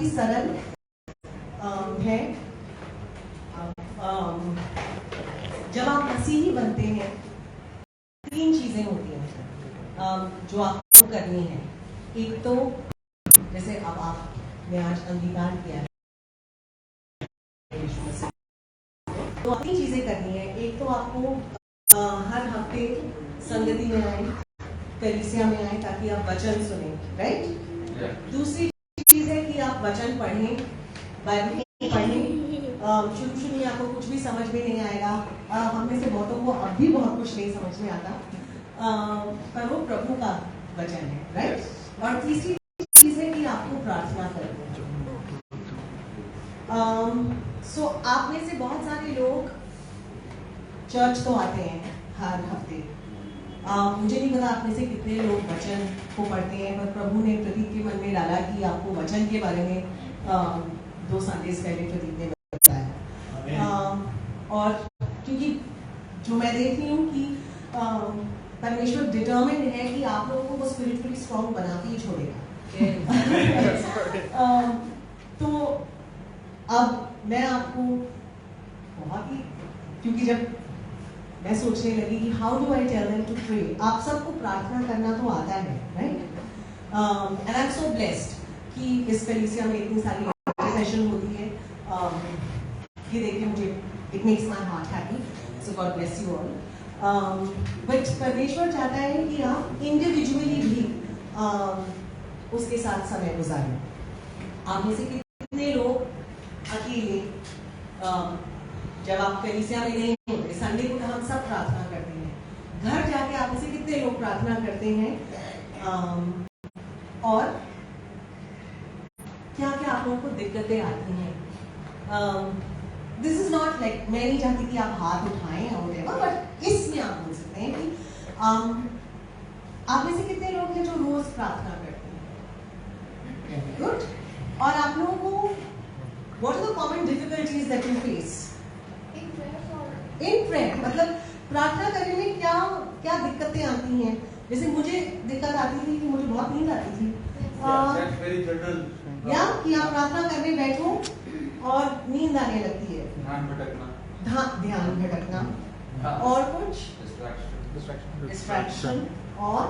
ही सरल है। जब आप मसीही बनते हैं 3 चीजें होती हैं जो आपको करनी है। एक तो जैसे अब आपने आज अंगीकार किया है तो 3 चीजें करनी है। एक तो आपको हर हफ्ते संगति में आए, कलीसिया में आए ताकि आप वचन सुने, राइट। दूसरी चीज है कि आप वचन पढ़ें, बाइबल पढ़ें। शुरू में आपको कुछ भी समझ में नहीं आएगा। हम में से बहुतों को अब भी बहुत कुछ नहीं समझ में आता, पर वो प्रभु का वचन है, राइट। और तीसरी चीज है कि आपको प्रार्थना करनी है। सो आप में से बहुत सारे लोग चर्च तो आते हैं हर हफ्ते। मुझे नहीं पता आप में से कितने लोग वचन को पढ़ते हैं, पर प्रभु ने प्रदीप के मन में डाला कि आपको वचन के बारे में 2 संडेज पहले प्रदीप ने बताया। और क्योंकि जो मैं देख रही हूँ कि परमेश्वर डिटर्मिन्ड है कि आप लोगों को वो स्पिरिचुअली स्ट्रॉन्ग बना के ही छोड़ेगा। तो अब मैं आपको बहुत ही, क्योंकि जब मैं सोचने लगी कि how do I tell them to pray, आप सबको प्रार्थना करना तो आता है, right. And I am so blessed कि इस कलीसिया में इतनी सारी सेशन होती है। ये देखिए मुझे it makes my heart happy, so God bless you all. But परमेश्वर चाहता है कि आप इंडिविजुअली भी उसके साथ समय गुजारें। आप में से कितने लोग अकेले जब आप कलीसिया में नहीं होते, संडे को हम सब प्रार्थना करते हैं, घर जाके आप में से कितने लोग प्रार्थना करते हैं? और क्या क्या आप लोगों को दिक्कतें आती हैं? दिस इज नॉट लाइक, मैं नहीं चाहती कि आप हाथ उठाएं या व्हाटएवर, बट इसमें आप बोल सकते हैं कि आप में से कितने लोग हैं जो रोज प्रार्थना करते हैं? गुड। और आप लोगों को what are the common difficulties that you face in prayer? मतलब प्रार्थना करने में क्या क्या दिक्कतें आती हैं? जैसे मुझे दिक्कत आती थी कि मुझे बहुत नींद आती थी, या कि आप प्रार्थना करने बैठो और नींद आने लगती है, ध्यान भटकना, और कुछ डिस्ट्रैक्शन और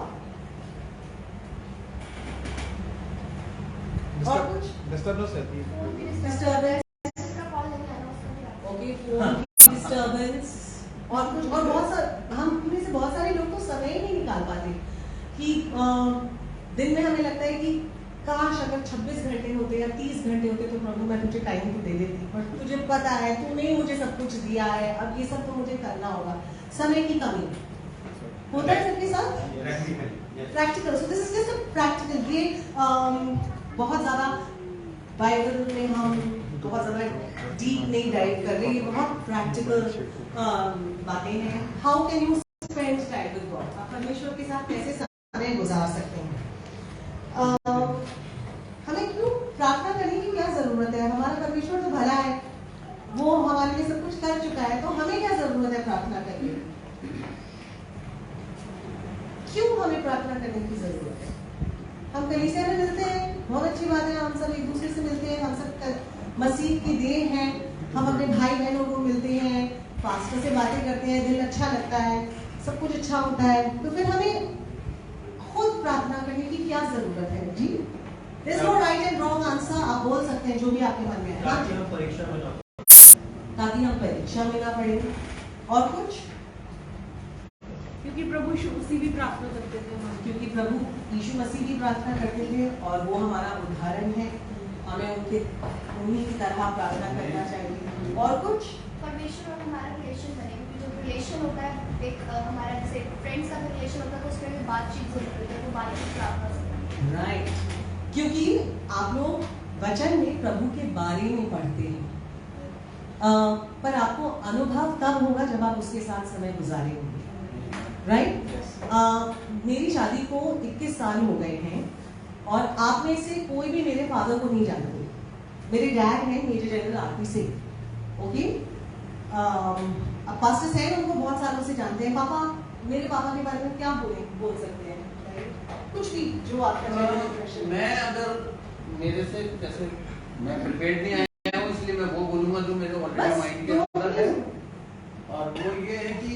कुछ डिस्टर्बेंस रहती है, डिस्टर्बेंस और कुछ, और हम में से बहुत सारे लोग तो समय ही नहीं निकाल पाते कि दिन में हमें लगता है कि काश अगर 26 घंटे होते या 30 घंटे होते तो प्रभु मैं तुझे टाइम तो दे देती, बट तुझे पता है तूने मुझे सब कुछ दिया है, अब ये सब तो मुझे करना होगा। समय की कमी होता है सबके साथ, practical. So this is just a practical. ये बहुत ज्यादा बाइबल में हम बहुत ज्यादा डीप नहीं डाइव कर रहे, ये बहुत प्रैक्टिकल बातें हैं। How can you spend time with God? आप परमेश्वर के साथ कैसे समय गुजार सकते हैं? हमें क्यों प्रार्थना करने की क्या जरूरत है? हमारा परमेश्वर तो भला है, वो हमारे लिए सब कुछ कर चुका है, तो हमें क्या जरूरत है प्रार्थना करने की? क्यों हमें प्रार्थना करने की जरूरत है? हम कलीसिया में मिलते हैं, बहुत अच्छी बात है, हम सब एक दूसरे से मिलते हैं, हम सब मसीह की देह हैं, हम अपने भाई बहनों को मिलते हैं, पास्टर से बातें करते हैं, दिल अच्छा लगता है, सब कुछ अच्छा होता है, तो फिर हमें खुद प्रार्थना करने की क्या जरूरत है? जी, There's no right and wrong answer, आप बोल सकते हैं जो भी आपके मन में है, ताकि हम परीक्षा में ना पड़े। और कुछ? क्योंकि प्रभु यीशु मसीह भी प्रार्थना करते थे, क्योंकि प्रभु यीशु मसीह भी प्रार्थना करते थे और वो हमारा उदाहरण है, हमें उन्हीं की तरह प्रार्थना करना चाहिए। और कुछ? परमेश्वर और हमारा रिलेशन बने, क्योंकि जो रिलेशन होता है एक हमारा जैसे फ्रेंड्स का रिलेशन होता है, तो उसमें भी बातचीत जरूर होती है, वो बातचीत प्रार्थना से। राइट, क्योंकि आप लोग वचन में प्रभु के बारे में पढ़ते हैं, पर आपको अनुभव तब होगा जब आप उसके साथ समय गुजारेंगे, राइट। मेरी शादी को 21 साल हो गए हैं और आप में से कोई भी मेरे फादर को नहीं जानते। मेरे डैड हैं major general RP Singh, okay. अब पास्टर सैन उनको बहुत सालों से जानते हैं। पापा, मेरे पापा के बारे में क्या बोल सकते हैं? कुछ भी जो आपका मैं अगर मेरे से जैसे मैं प्रिपेयर्ड नहीं आया हूँ, इसलिए मैं वो बोलूंगा जो मेरे ऑलरेडी माइंड के अंदर है। और वो ये है कि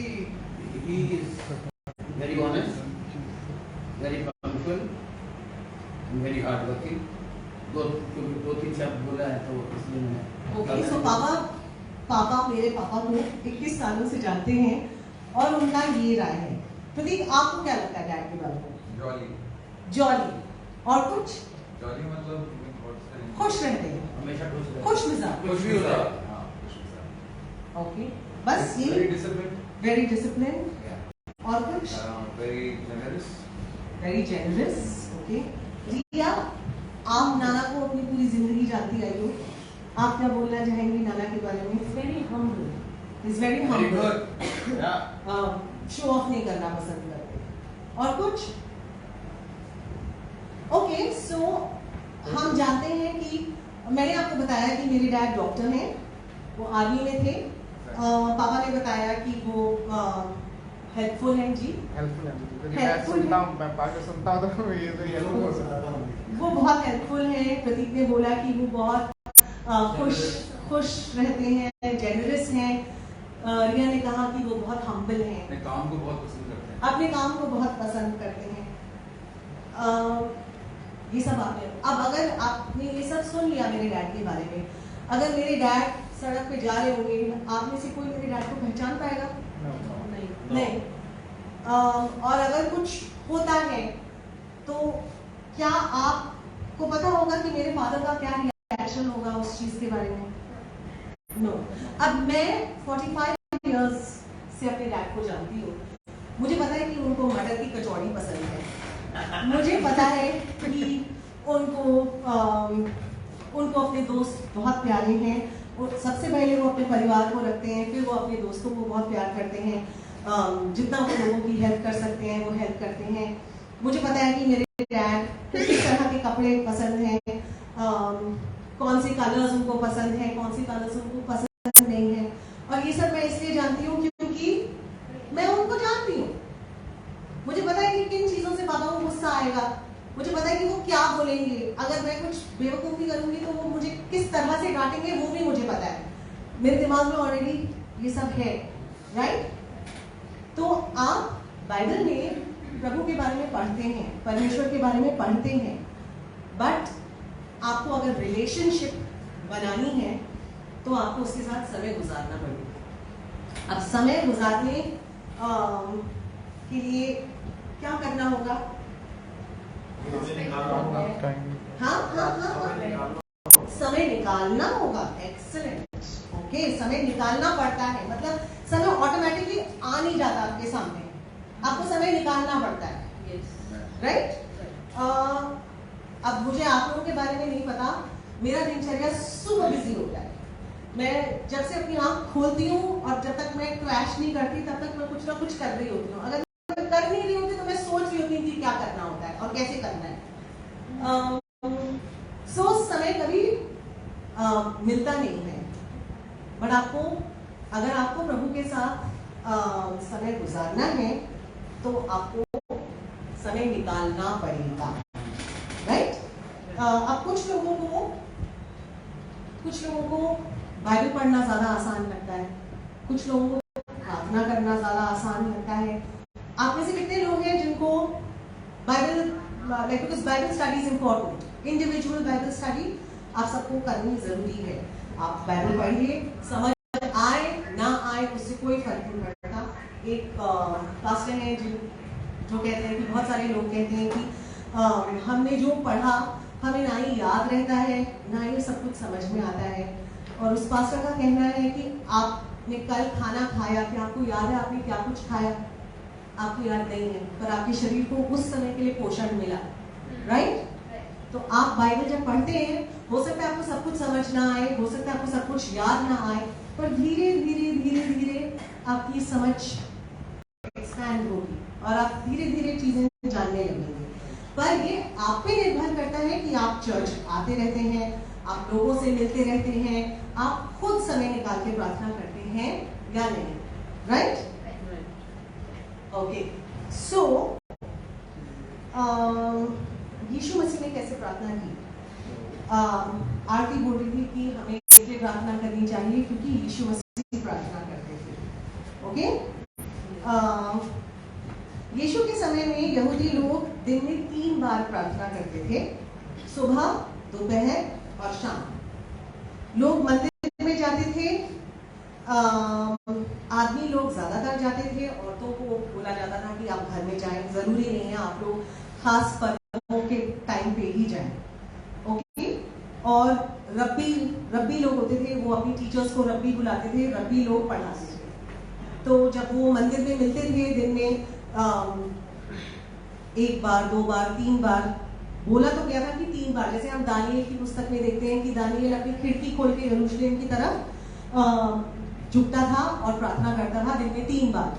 he is very honest, very punctual, very hard working. दो तीन शब्द बोला है तो इसलिए मैं ओके। सो पापा मेरे पापा को 21 सालों से जानते हैं और उनका ये राय है। प्रतीक, आपको क्या लगता है डैड के बारे में? जॉली। जॉली। और कुछ? जॉली मतलब खुश रहते हैं, हमेशा खुश मिजाज। कुछ भी होता है। ओके, बस ये वेरी डिसिप्लिन, वेरी डिसिप्लिन। और कुछ? Very generous. Very generous. Okay. Riya, आप नाना को अपनी पूरी जिंदगी जानती आई हो, आप क्या बोलना चाहेंगी नाना के बारे में? Very humble. Is very very humble. Good. या शो ऑफ नहीं करना पसंद करते। और कुछ? ओके। सो हम जानते हैं कि मैंने आपको बताया कि मेरे डैड डॉक्टर हैं, वो आर्मी में थे। पापा ने बताया कि वो हेल्पफुल हैं। जी, हेल्पफुल है मुझे। मैं Helpful सुनता है। हूँ, मैं बात सुनता हूँ तो ये तो हेल्पफुल हो सकता है। वो बहुत हेल्पफुल हैं। प्रतीक ने बोला कि वो बहुत खुश रहते हैं, जेनरस हैं। रिया ने कहा कि वो बहुत हम्बल हैं, अपने काम को बहुत पसंद करते हैं। अपने काम को बहुत पसंद करते हैं। ये सब आपने, अब अगर आपने ये सब सुन लिया मेरे डैड के बारे में, अगर मेरे डैड सड़क पे जा रहे होंगे, आप में से कोई मेरे डैड को पहचान पाएगा? नहीं। और अगर कुछ होता है तो क्या आपको पता होगा कि मेरे फादर का क्या रिएक्शन होगा उस चीज के बारे में? नो। अब मैं 45 इयर्स से अपने डैड को जानती हूँ। मुझे पता है कि उनको मटर की कचौड़ी पसंद है, मुझे पता है कि उनको अपने दोस्त बहुत प्यारे हैं। सबसे पहले वो अपने परिवार को रखते हैं, फिर वो अपने दोस्तों को बहुत प्यार करते हैं। जितना वो लोगों की हेल्प कर सकते हैं वो हेल्प करते हैं। मुझे पता है कि मेरे डैड को किस तरह के कपड़े पसंद हैं, कौन से कलर्स उनको पसंद हैं, कौन से कलर्स उनको पसंद नहीं है। और ये सब मैं इसलिए जानती हूँ क्योंकि मैं उनको जानती हूँ। मुझे पता है कि किन चीजों से पापा को गुस्सा आएगा, मुझे पता है कि वो क्या बोलेंगे, अगर मैं कुछ बेवकूफ़ी करूंगी तो वो मुझे किस तरह से डांटेंगे वो भी मुझे पता है। मेरे दिमाग में ऑलरेडी ये सब है, राइट? तो आप बाइबल में प्रभु के बारे में पढ़ते हैं, परमेश्वर के बारे में पढ़ते हैं, बट आपको अगर रिलेशनशिप बनानी है तो आपको उसके साथ समय गुजारना पड़ेगा। अब समय गुजारने के लिए क्या करना होगा? हाँ, समय निकालना होगा। एक्सीलेंट। ओके, समय निकालना पड़ता है, मतलब समय ऑटोमेटिकली आ नहीं जाता आपके सामने, आपको समय निकालना पड़ता है, राइट? अब मुझे आप लोगों के बारे में नहीं पता, मेरा दिनचर्या सुबह बिजी होता है। मैं जब से अपनी आंख खोलती हूँ और जब तक मैं क्रैश नहीं करती तब तक मैं कुछ ना कुछ कर रही होती हूँ। अगर मैं कर नहीं रही होती तो मैं सोच रही होती थी क्या करना होता है और कैसे करना है। समय कभी मिलता नहीं है, बट आपको, अगर आपको प्रभु के साथ समय गुजारना है तो आपको समय निकालना पड़ेगा, राइट? अब कुछ लोगों को बाइबल पढ़ना ज्यादा आसान लगता है, कुछ लोगों को प्रार्थना करना ज्यादा आसान लगता है। आप में से कितने लोग हैं जिनको Bible, because Bible study is important, individual Bible study आप सबको करनी जरूरी है। आप बाइबल पढ़िए, समझ आए ना आए उससे कोई फर्क नहीं पड़ता। एक पास्टर है जो कहते हैं कि बहुत सारे लोग कहते हैं कि हमने जो पढ़ा हमें ना ही याद रहता है ना ही सब कुछ समझ में आता है। और उस पास्टर का कहना है कि आपने कल खाना खाया, क्या आपको याद है आपने क्या कुछ खाया? आपको याद नहीं है, पर आपके शरीर को उस समय के लिए पोषण मिला, राइट? तो आप बाइबल जब पढ़ते हैं, हो सकता है आपको सब कुछ समझ ना आए, हो सकता है आपको सब कुछ याद ना आए, पर धीरे धीरे धीरे धीरे आपकी समझ एक्सपैंड होगी और आप धीरे धीरे चीजें जानने लगेंगे। पर ये आप पे निर्भर करता है कि आप चर्च आते रहते हैं, आप लोगों से मिलते रहते हैं, आप खुद समय निकाल के प्रार्थना करते हैं या नहीं, राइट? ओके, सो यीशु मसीह ने कैसे प्रार्थना की? आरती बोल रही थी कि हमें इसलिए प्रार्थना करनी चाहिए क्योंकि यीशु मसीह प्रार्थना करते थे। ओके, यीशु के समय में यहूदी लोग दिन में 3 बार प्रार्थना करते थे, सुबह, दोपहर और शाम। लोग मंदिर में जाते थे, आदमी लोग ज्यादातर जाते थे, औरतों को बोला जाता था कि आप घर में जाएं, जरूरी नहीं है आप लोग खास पर्वों के टाइम पे ही जाएं। ओके, और रब्बी लोग होते थे, वो अपनी टीचर्स को रब्बी बुलाते थे, रब्बी लोग पढ़ाते थे। तो जब वो मंदिर में मिलते थे दिन में 1 बार, 2 बार, 3 बार, बोला तो क्या था कि 3 बार, जैसे हम दानिएल की पुस्तक में देखते हैं कि दानिएल अपनी खिड़की खोल के यरूशलेम की तरफ झुकता था और प्रार्थना करता था दिन में 3 बार।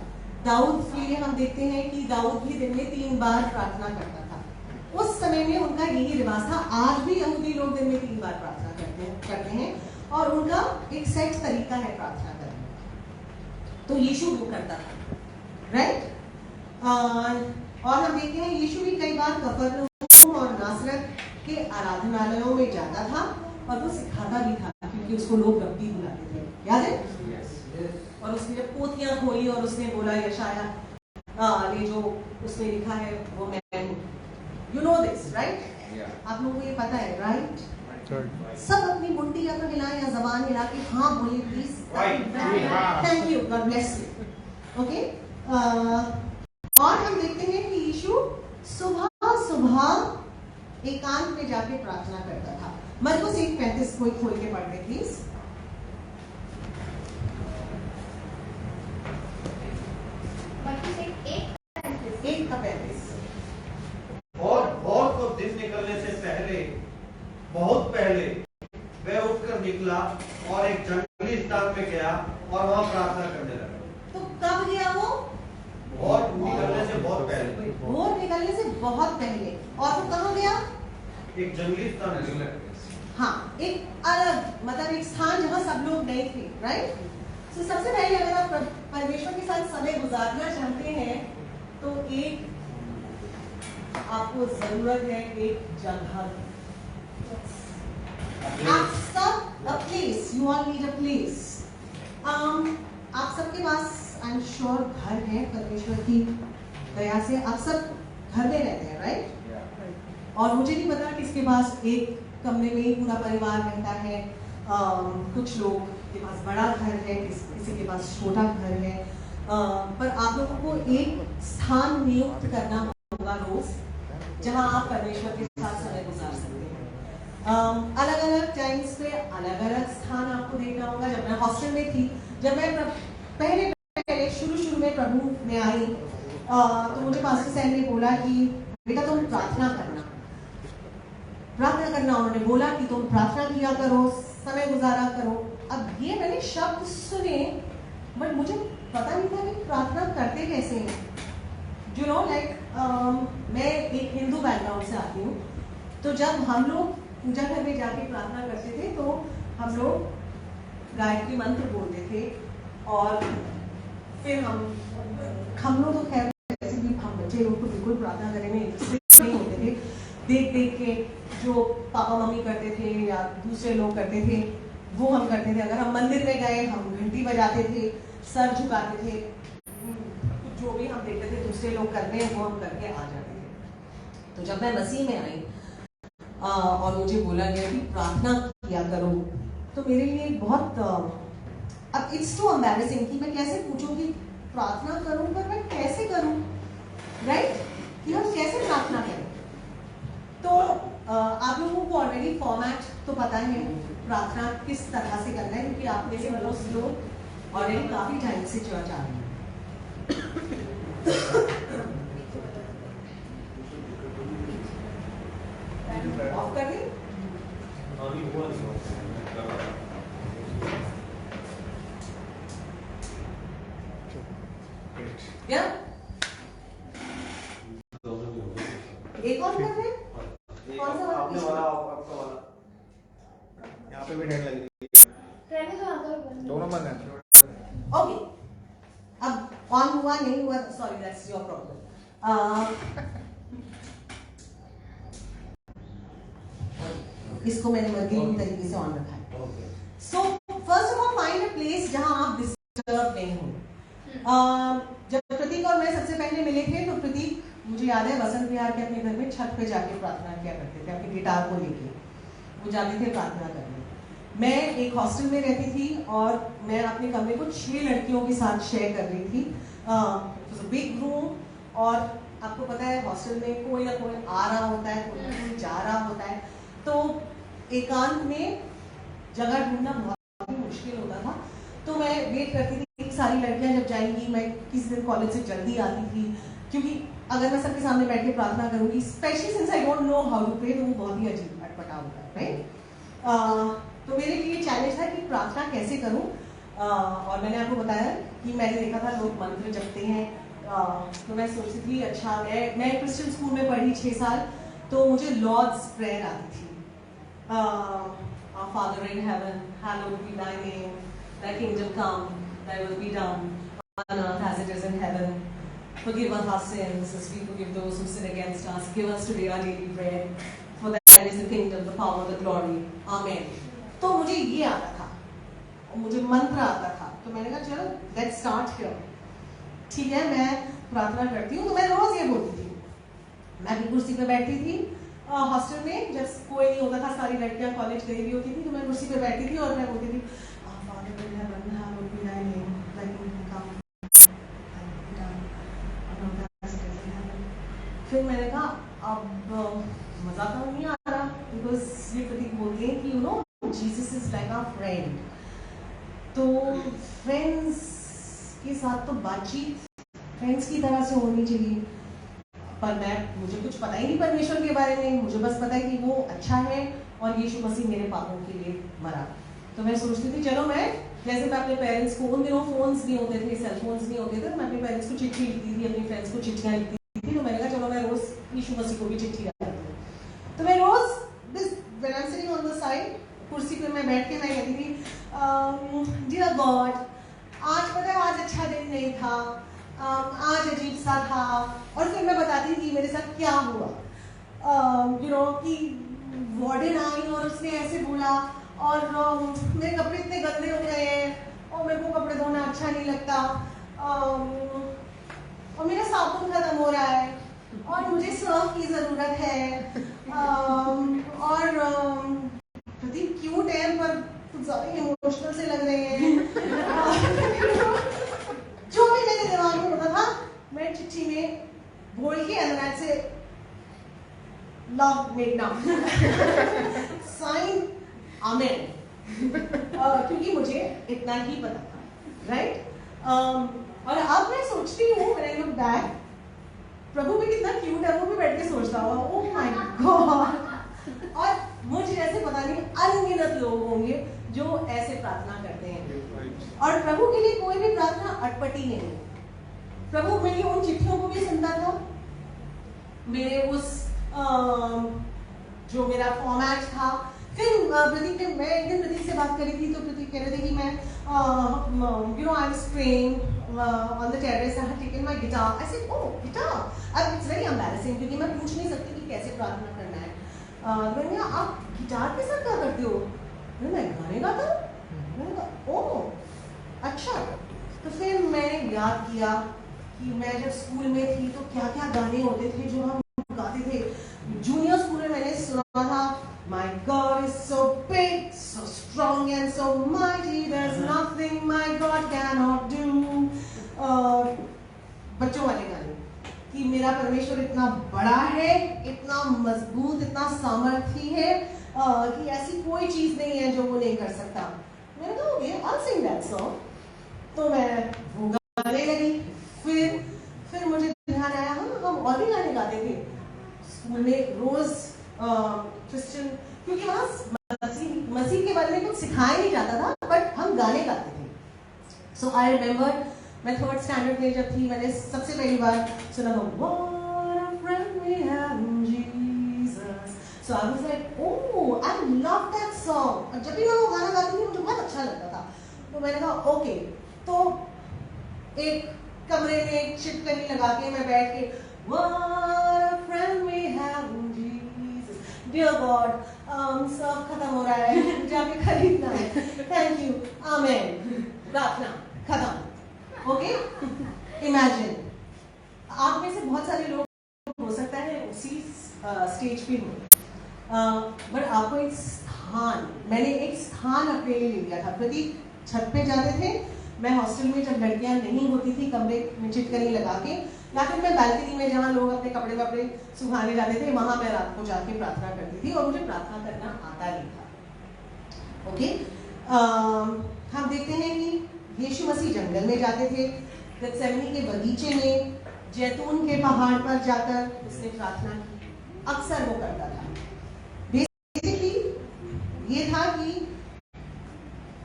दाऊद के लिए हम देखते हैं कि दाऊद भी दिन में 3 बार प्रार्थना करता था। उस समय में उनका यही रिवाज था। आज भी यहूदी लोग दिन में 3 बार प्रार्थना करते हैं और उनका एक सेट तरीका है प्रार्थना करने का। तो यीशु वो करता था, राइट। और हम देखते हैं यीशु भी कई बार कफरनहूम और नासरत के आराधनालयों में जाता था और वो सिखाता भी था, क्योंकि उसको लोग रब्बी बुलाते थे, याद है। और उसने जब पोथियां खोली और उसने बोला यशाया ने जो उसमें लिखा है वो मैं, यू नो दिस राइट, आप लोगों को ये पता है राइट। सब अपनी मुंडी या तो हिलाएं या जबान हिला के हाँ बोलिए please, thank you, God bless you. Okay, और हम देखते हैं कि यीशु सुबह सुबह एकांत में जाके प्रार्थना करता था। मरकुस 1:35 कोई खोल के पढ़ दे प्लीज। और भोर को दिन निकलने से पहले, बहुत पहले वह उठकर निकला और एक जंगली स्थान में गया और वहां प्रार्थना करने लगा। तो कब गया वो? भोर निकलने से बहुत पहले। भोर निकलने से बहुत पहले। और वो कहाँ गया? एक जंगली स्थान। हाँ, एक अलग, मतलब एक स्थान जहाँ सब लोग नहीं थे, राइट। तो सबसे पहले अगर आप परमेश्वर के साथ समय गुजारना चाहते हैं तो एक आपको जरूरत है एक जगह। आप सब a place, you all need a place. आप सबके पास आई एम श्योर घर है, परमेश्वर की दया से आप सब घर में रहते हैं, राइट। और मुझे नहीं पता किसके पास एक कमरे में ही पूरा परिवार रहता है। कुछ लोग के पास बड़ा घर है, किसी के पास छोटा घर है। पर आप लोगों को एक स्थान नियुक्त करना होगा रोज, जहां आप परमेश्वर के साथ समय गुजार सकते हैं। अलग अलग टाइम्स पे अलग अलग स्थान आपको देखना होगा। जब मैं हॉस्टल में थी, जब मैं पहले शुरू में प्रभु में आई, तो मुझे पास्टर साहब ने बोला कि बेटा तुम प्रार्थना करना। उन्होंने बोला कि तुम प्रार्थना किया करो, समय गुजारा करो। अब ये मैंने शब्द सुने, बट मुझे पता नहीं था कि प्रार्थना करते कैसे हैं। यू नो लाइक मैं एक हिंदू बैकग्राउंड से आती हूँ, तो जब हम लोग पूजा घर में जाके प्रार्थना करते थे तो हम लोग गायत्री मंत्र बोलते थे और फिर हम लोग तो खैर वैसे भी हम बच्चे लोग तो बिल्कुल प्रार्थना करने में इंटरेस्टेड नहीं होते थे। देख के जो पापा मम्मी करते थे या दूसरे लोग करते थे वो हम करते थे। अगर हम मंदिर में गए हम घंटी बजाते थे, सर झुकाते थे, जो भी हम देखते थे दूसरे लोग कर रहे हैं वो हम करके आ जाते थे। तो जब मैं मसीह में आई और मुझे बोला गया कि प्रार्थना किया करो, तो मेरे लिए बहुत अब इट्स टू एम्बैरेसिंग कि मैं कैसे पूछूं कि प्रार्थना करूं, पर मैं कैसे करूं, राइट, कि हम कैसे प्रार्थना करें। तो आप लोगों को ऑलरेडी फॉर्मेट तो पता है प्रार्थना किस तरह से करना है, क्योंकि आप में से मतलब लोग ऑलरेडी काफी टाइम से चर्च आ रहे हैं। ऑफ कर दें? क्या एक और कर रहे हैं? कौन सा वाला? आपने वाला, आपका वाला यहाँ पे भी नेट लग रही है, दोनों बंद हैं। ओके, अब ऑन हुआ नहीं हुआ, सॉरी दैट्स योर प्रॉब्लम। इसको मैंने मर्गेन तरीके से ऑन रखा है। So first of all find a place जहां आप डिस्टर्ब नहीं हो। जब प्रतीक और मैं सबसे पहले मिले थे तो प्रतीक, मुझे याद है, वसंत विहार के अपने घर में छत पे जाके प्रार्थना किया करते थे अपने गिटार को लेके, वो जाते थे प्रार्थना करने। मैं एक हॉस्टल में रहती थी और मैं अपने कमरे को 6 लड़कियों के साथ शेयर कर रही थी, बिग रूम, और आपको पता है हॉस्टल में कोई ना कोई आ रहा होता है, कोई ना कोई जा रहा होता है, तो एकांत में जगह ढूंढना बहुत ही मुश्किल होता था। तो मैं वेट करती थी कि सारी लड़कियां जब जाएंगी, मैं किसी दिन कॉलेज से जल्दी आती थी, क्योंकि अगर मैं सबके सामने बैठ के प्रार्थना करूंगी, specially since I don't know how to pray, तो वो बहुत ही अजीब अटपटा होता है, राइट। तो मेरे लिए चैलेंज था कि प्रार्थना कैसे करूं, और मैंने आपको बताया कि मैंने देखा था लोग मंत्र जपते हैं, तो मैं सोचती थी अच्छा मैं क्रिश्चियन स्कूल में पढ़ी 6 साल, तो मुझे लॉर्ड्स प्रेयर आती थी, Our Father in heaven, hallowed be thy name, thy kingdom come, thy will be done on earth as it is in heaven. Forgive us our sins as we forgive those who sin against us. Give us today our daily bread. For thine is the kingdom, the power, the glory. Amen. तो मुझे ये आता था, और मुझे मंत्र आता था, तो मैंने कहा चलो लेट्स स्टार्ट हियर, ठीक है, मैं प्रार्थना करती हूँ। तो मैं रोज ये बोलती थी, मैं भी कुर्सी पे बैठती थी हॉस्टल में, जब कोई नहीं होता था, सारी लड़कियां कॉलेज गई हुई होती थी, तो मैं कुर्सी पे बैठती थी और मैं बोलती थी Father in heaven, hallowed be thy name, thy kingdom come, thy will be done on earth as it is in heaven. फिर मैंने कहा अब मजा तो नहीं आ रहा, बिकॉज ये प्रतीक बोलते हैं कि you know Jesus is like our friend, तो फ्रेंड्स के साथ तो बातचीत फ्रेंड्स की तरह से होनी चाहिए, पर मुझे कुछ पता ही नहीं परमेश्वर के बारे में, मुझे बस पता है कि वो अच्छा है और यीशु मसीह मेरे पापों के लिए मरा। तो मैं सोचती थी चलो मैं, जैसे मैं अपने पेरेंट्स को, उन दिनों फोन्स नहीं होते थे, सेल फोन्स नहीं होते थे, तो मैं अपने पेरेंट्स को चिट्ठी लिखती थी, अपनी फ्रेंड्स को चिट्ठियाँ लिखती थी, तो मैंने कहा चलो मैं रोज यीशु मसीह को भी चिट्ठी लिखती हूँ। तो मैं रोज when I am sitting on the side, कुर्सी पे मैं बैठ के मैं कहती थी डियर गॉड, आज पता है आज अच्छा दिन नहीं था, आज अजीब सा था, और फिर मैं बताती थी मेरे साथ क्या हुआ, यू नो कि वार्डन आई और उसने ऐसे बोला, और मेरे कपड़े इतने गंदे हो गए हैं और मेरे को कपड़े धोना अच्छा नहीं लगता, और मेरा साबुन खत्म हो रहा है और मुझे सर्फ की जरूरत है, और प्रतीक क्यूट है पर कुछ ज्यादा इमोशनल से लग रहे हैं, जो भी मेरे दिमाग में होता था मैं चिट्ठी में बोल के अंदर से लव मेड नाउ साइन आमेन, क्योंकि मुझे इतना ही पता था, राइट। और अब मैं सोचती हूँ व्हेन आई लुक बैक, प्रभु भी कितना क्यूट है, वो भी बैठ के सोचता हुआ ओह माय गॉड, और मुझ जैसे पता नहीं अनगिनत लोग होंगे जो ऐसे प्रार्थना करते हैं, और प्रभु के लिए कोई भी प्रार्थना अटपटी नहीं है। प्रभु मेरी उन चिट्ठियों को भी सुनता था, मेरे उस जो मेरा फॉर्मेट था। फिर प्रतीक ने, मैं एक दिन प्रतीक से बात करी थी, तो प्रतीक कह रहे थे कि मैं you know I was praying on the terrace, I had taken my guitar, I said oh guitar, अब इट्स वेरी एम्बैरेसिंग क्योंकि मैं पूछ नहीं सकती कि कैसे प्रार्थना करना है। मैंने कहा आप गिटार के साथ क्या करते हो? मैं गाने गाता हूँ। मैंने कहा ओह अच्छा। तो फिर मैंने याद किया कि मैं जब स्कूल में थी तो क्या क्या गाने होते थे जो हम गाते थे। जूनियर स्कूल में मैंने सुना था My God is so big, so strong and so mighty, there's nothing my God cannot do. बच्चों वाले गाने कि मेरा परमेश्वर इतना बड़ा है, इतना मजबूत, इतना सामर्थी है कि ऐसी कोई चीज नहीं है जो वो नहीं कर सकता। मैंने कहा okay I'll sing that song। तो मैं वो गाने लगी। फिर मुझे ध्यान आया हम और भी गाने गाते थे स्कूल में रोज, क्रिश्चियन, क्योंकि वहाँ मसीह के बारे में कुछ सिखाया नहीं जाता था, बट हम गाने गाते थे। सो आई रिमेम्बर मैं 3rd स्टैंडर्ड में जब थी, मैंने सबसे पहली बार सुना What a friend we have in Jesus। So I was like, oh, I love that song। और जब भी मैं वो गाना गाती थी मुझे बहुत अच्छा लगता था। तो मैंने कहा ओके, तो एक कमरे में एक चिपकनी लगा के मैं बैठ के What a friend we have in Jesus, dear God, सब खत्म हो रहा है, जाके खरीदना है। थैंक यू, आमेन। प्रार्थना खत्म। ओके, इमेजिन आप में से बहुत सारे लोग हो सकता है उसी स्टेज पे हो, बट आपको एक स्थान, मैंने एक स्थान अपने लिए ले लिया था। प्रतीक छत पे जाते थे, मैं हॉस्टल में जब लड़कियां नहीं होती थी कमरे में चिटकनी लगा के, या फिर मैं बालकनी में जहाँ लोग अपने कपड़े वपड़े सुखाने जाते थे, वहां मैं रात को जाके प्रार्थना करती थी, और मुझे प्रार्थना करना आता नहीं था। ओके, हम देखते हैं कि यीशु मसीह जंगल में जाते थे, गethsemane के बगीचे में, जैतून के पहाड़ पर जाकर उसने प्रार्थना की, अक्सर वो करता था। बेसिकली ये था कि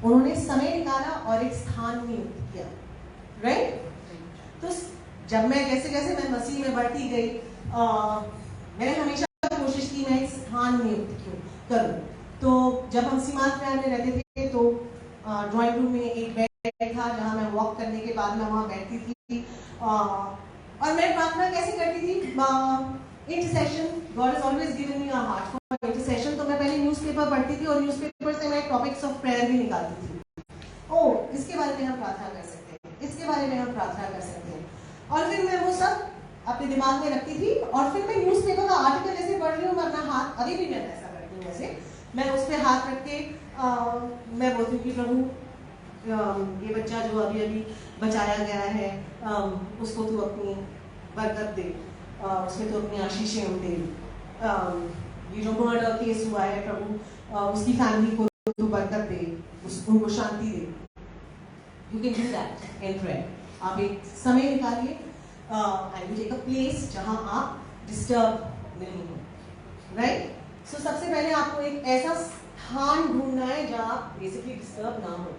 उन्होंने समय निकाला और एक स्थान नियुक्त किया, राइट? तो जब मैं जैसे जैसे मैं मसीह में बढ़ती गई, मैंने हमेशा कोशिश की मैं एक स्थान नियुक्त करूं। तो जब हम सीमांत विहार में रहते थे तो ड्राइंग रूम में एक बेड था जहां मैं वॉक करने के बाद मैं वहां बैठती थी, और मैं प्रार्थना कैसे करती थी? Intercession, God has always given me a heart for intercession. तो मैं पहले न्यूज़पेपर पढ़ती थी और न्यूज़पेपर से मैं टॉपिक्स ऑफ प्रेयर भी निकालती थी। ओह, इसके बारे में हम प्रार्थना कर सकते हैं, इसके बारे में हम प्रार्थना कर सकते हैं, और फिर मैं वो सब अपने दिमाग में रखती थी, और फिर मैं न्यूज़पेपर का आर्टिकल जैसे पढ़ रही हूँ, मैं अपना हाथ, अभी भी मैं ऐसा करती हूँ, वैसे मैं उस पर हाथ रख के मैं बोलती हूँ कि प्रभु ये बच्चा जो अभी अभी बचाया गया है, उसको तू अपनी बरकत दे, उसमें तो अपनी आशीषें दे, ये जो मर्डर केस हुआ है प्रभु उसकी फैमिली को तू बरकत दे, उनको शांति दे। You can do that in prayer. आप एक समय निकालिए and you take a place जहां आप डिस्टर्ब नहीं हो, राइट? सो सबसे पहले आपको एक ऐसा स्थान ढूंढना है जहां आप बेसिकली डिस्टर्ब ना हो।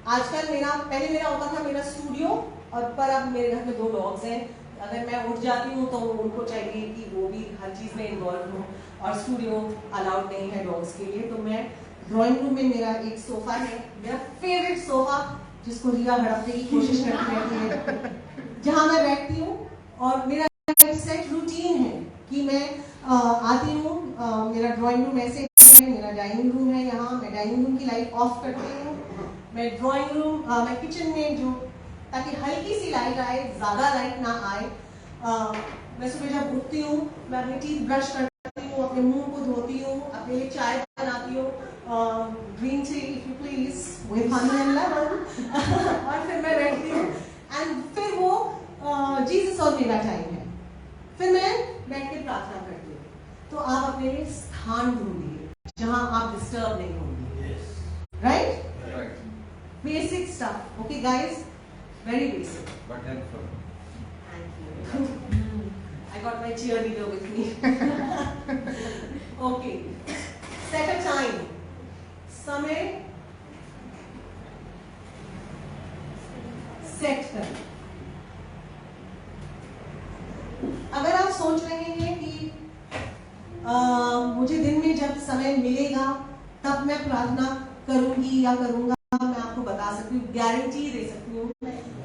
आजकल पहले मेरा होता था मेरा स्टूडियो, और पर अब मेरे घर में 2 डॉग्स हैं। अगर मैं उठ जाती हूँ तो उनको चाहिए कि वो भी हर चीज़ में इन्वॉल्व हो, और स्टूडियो अलाउड नहीं है डॉग्स के लिए। तो मैं ड्राइंग रूम में मेरा एक सोफा है, मेरा फेवरेट सोफा, जिसको रिया हड़पने की कोशिश करती रहती है, जहाँ मैं बैठती हूँ। और मेरा एक सेट रूटीन है कि मैं आती हूँ, मेरा ड्राइंग रूम ऐसे है, मेरा डाइनिंग रूम है यहाँ, मैं डाइनिंग रूम की लाइट ऑफ करती हूँ, मैं ड्राइंग रूम, मैं किचन में जो, ताकि हल्की सी लाइट आए, ज़्यादा लाइट ना आए। मैं सुबह जब उठती हूँ मैं अपने टीथ ब्रश करती हूँ, अपने मुंह को धोती हूँ, अपने लिए चाय बनाती हूँ, green tea if you please with honey and lemon, और फिर मैं बैठती हूँ, एंड फिर वो जीसस और मेरा टाइम है, फिर मैं बैठ के प्रार्थना करती हूँ। तो आप अपने लिए स्थान ढूंढिए जहाँ आप डिस्टर्ब नहीं होंगे, right? Basic stuff, okay guys, very basic but helpful. Thank you. I got my cheerleader with me. Okay, set a time, समय सेट कर। अगर आप सोच रहे हैं कि मुझे दिन में जब समय मिलेगा तब मैं प्रार्थना करूंगी या करूंगा, मैं आपको बता सकती हूँ, गारंटी दे सकती हूँ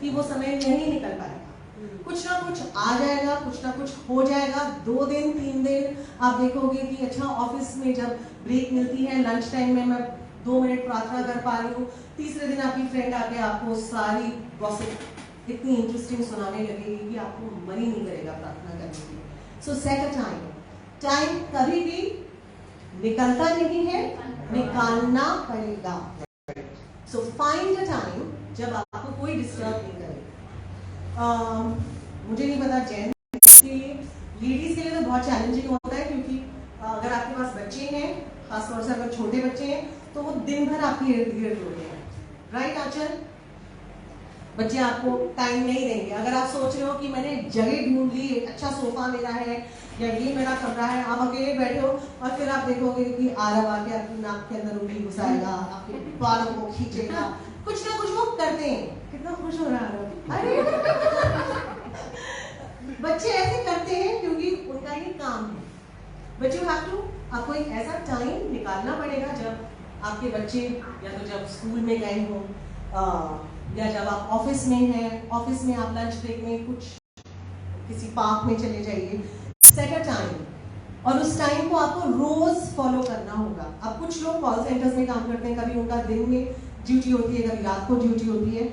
कि वो समय नहीं निकल पाएगा। कुछ ना कुछ आ जाएगा, कुछ ना कुछ हो जाएगा। 2 दिन 3 दिन आप देखोगे कि अच्छा, ऑफिस में जब ब्रेक मिलती है, लंच टाइम में मैं 2 मिनट प्रार्थना कर पा रही हूँ, तीसरे दिन आपकी फ्रेंड आके आपको सारी गॉसिप इतनी इंटरेस्टिंग सुनाने लगेगी कि आपको मन ही नहीं करेगा प्रार्थना करने के लिए। सो सेट अ टाइम। टाइम कभी भी निकलता नहीं है, निकालना पड़ेगा। सो फाइंड अ टाइम जब आपको कोई डिस्टर्ब नहीं करे। मुझे नहीं पता जेंट्स के लिए, लेडीज के लिए तो बहुत चैलेंजिंग होता है, क्योंकि अगर आपके पास बच्चे हैं, खासतौर से अगर छोटे बच्चे हैं, तो वो दिन भर आपके इर्द गिर्द होते हैं, राइट आंचल? बच्चे आपको टाइम नहीं देंगे। अगर आप सोच रहे हो कि मैंने जगह ढूंढ ली, अच्छा सोफा मेरा है या ये मेरा कमरा है, आप अकेले बैठे हो, और फिर आप देखोगे कि आरब आके आपकी नाक के अंदर उंगली घुसाएगा, आपके बालों को खींचेगा, कुछ ना कुछ वो करते हैं। कितना खुश हो रहा है, अरे बच्चे ऐसे करते हैं क्योंकि उनका ये काम है। बट यू हैव टू, आपको एक ऐसा टाइम निकालना पड़ेगा जब आपके बच्चे या तो जब स्कूल में गए हो, या जब आप ऑफिस में हैं, ऑफिस में आप लंच ब्रेक में कुछ किसी पार्क में चले जाइए। सेट अ टाइम, और उस टाइम को आपको रोज फॉलो करना होगा। अब कुछ लोग कॉल सेंटर्स में काम करते हैं, कभी उनका दिन में ड्यूटी होती है, कभी रात को ड्यूटी होती है,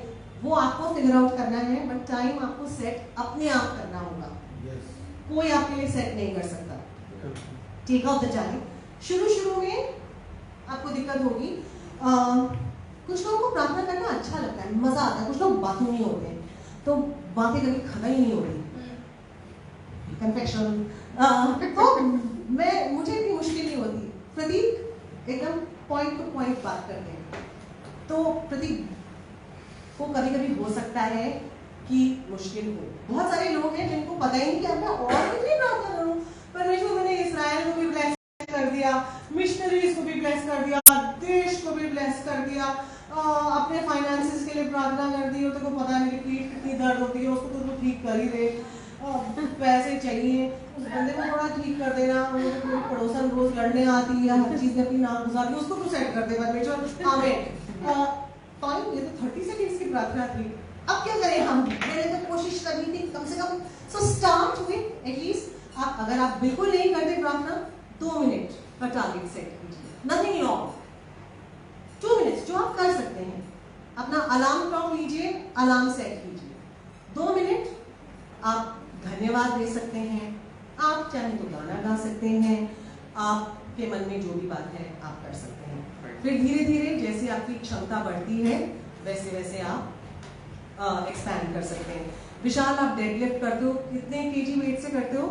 वो आपको फिगर आउट करना है, बट टाइम आपको सेट अपने आप करना होगा। कोई आपके लिए सेट नहीं कर सकता। Take out the time. शुरू में आपको दिक्कत होगी। कुछ लोगों को प्रार्थना करना अच्छा लगता है, मजा आता है। कुछ लोग बातों नहीं होते हैं, तो बातें कभी खत्म ही नहीं होती। कन्फेक्शन तो मुझे इतनी मुश्किल नहीं होती। प्रदीप एकदम पॉइंट टू पॉइंट बात करते हैं, तो प्रदीप को कभी कभी हो सकता है कि मुश्किल हो। बहुत सारे लोग हैं जिनको पता ही नहीं कि मैं और कितनी प्रार्थना करूं। परमेश्वर ने इसराइल को भी ब्लेस कर दिया, मिशनरीज को भी ब्लेस कर दिया, देश को भी ब्लेस कर दिया, अपने फाइनेंसेस के लिए प्रार्थना कर दी। तो पता नहीं कि पीठ कितनी दर्द होती है, उसको तो ठीक कर ही दे। पैसे चाहिए, उस बंदे को थोड़ा ठीक कर देना। कोई पड़ोसन रोज लड़ने आती है, हर चीज में अपनी नाक घुसाती है, उसको तो सेट कर दे परमेश्वर। आमीन। फाइन, ये तो 30 सेकंड्स की प्रार्थना थी, अब क्या करें हम? मैंने तो कोशिश करनी थी कम से कम। सो स्टार्ट विद एटलीस्ट आप, अगर आप बिल्कुल नहीं करते प्रार्थना, 2 मिनट का टारगेट सेट कीजिए, नथिंग लॉन्ग। 2 मिनट जो आप कर सकते हैं। अपना अलार्म क्लॉक लीजिए, अलार्म सेट कीजिए। 2 मिनट आप धन्यवाद दे सकते हैं, आप चाहे तो गाना गा सकते हैं, आपके मन में जो भी बात है आप कर सकते हैं। फिर धीरे धीरे जैसे आपकी क्षमता बढ़ती है वैसे वैसे आप एक्सपैंड कर सकते हैं। विशाल, आप डेडलिफ्ट करते हो, कितने केजी वेट से करते हो?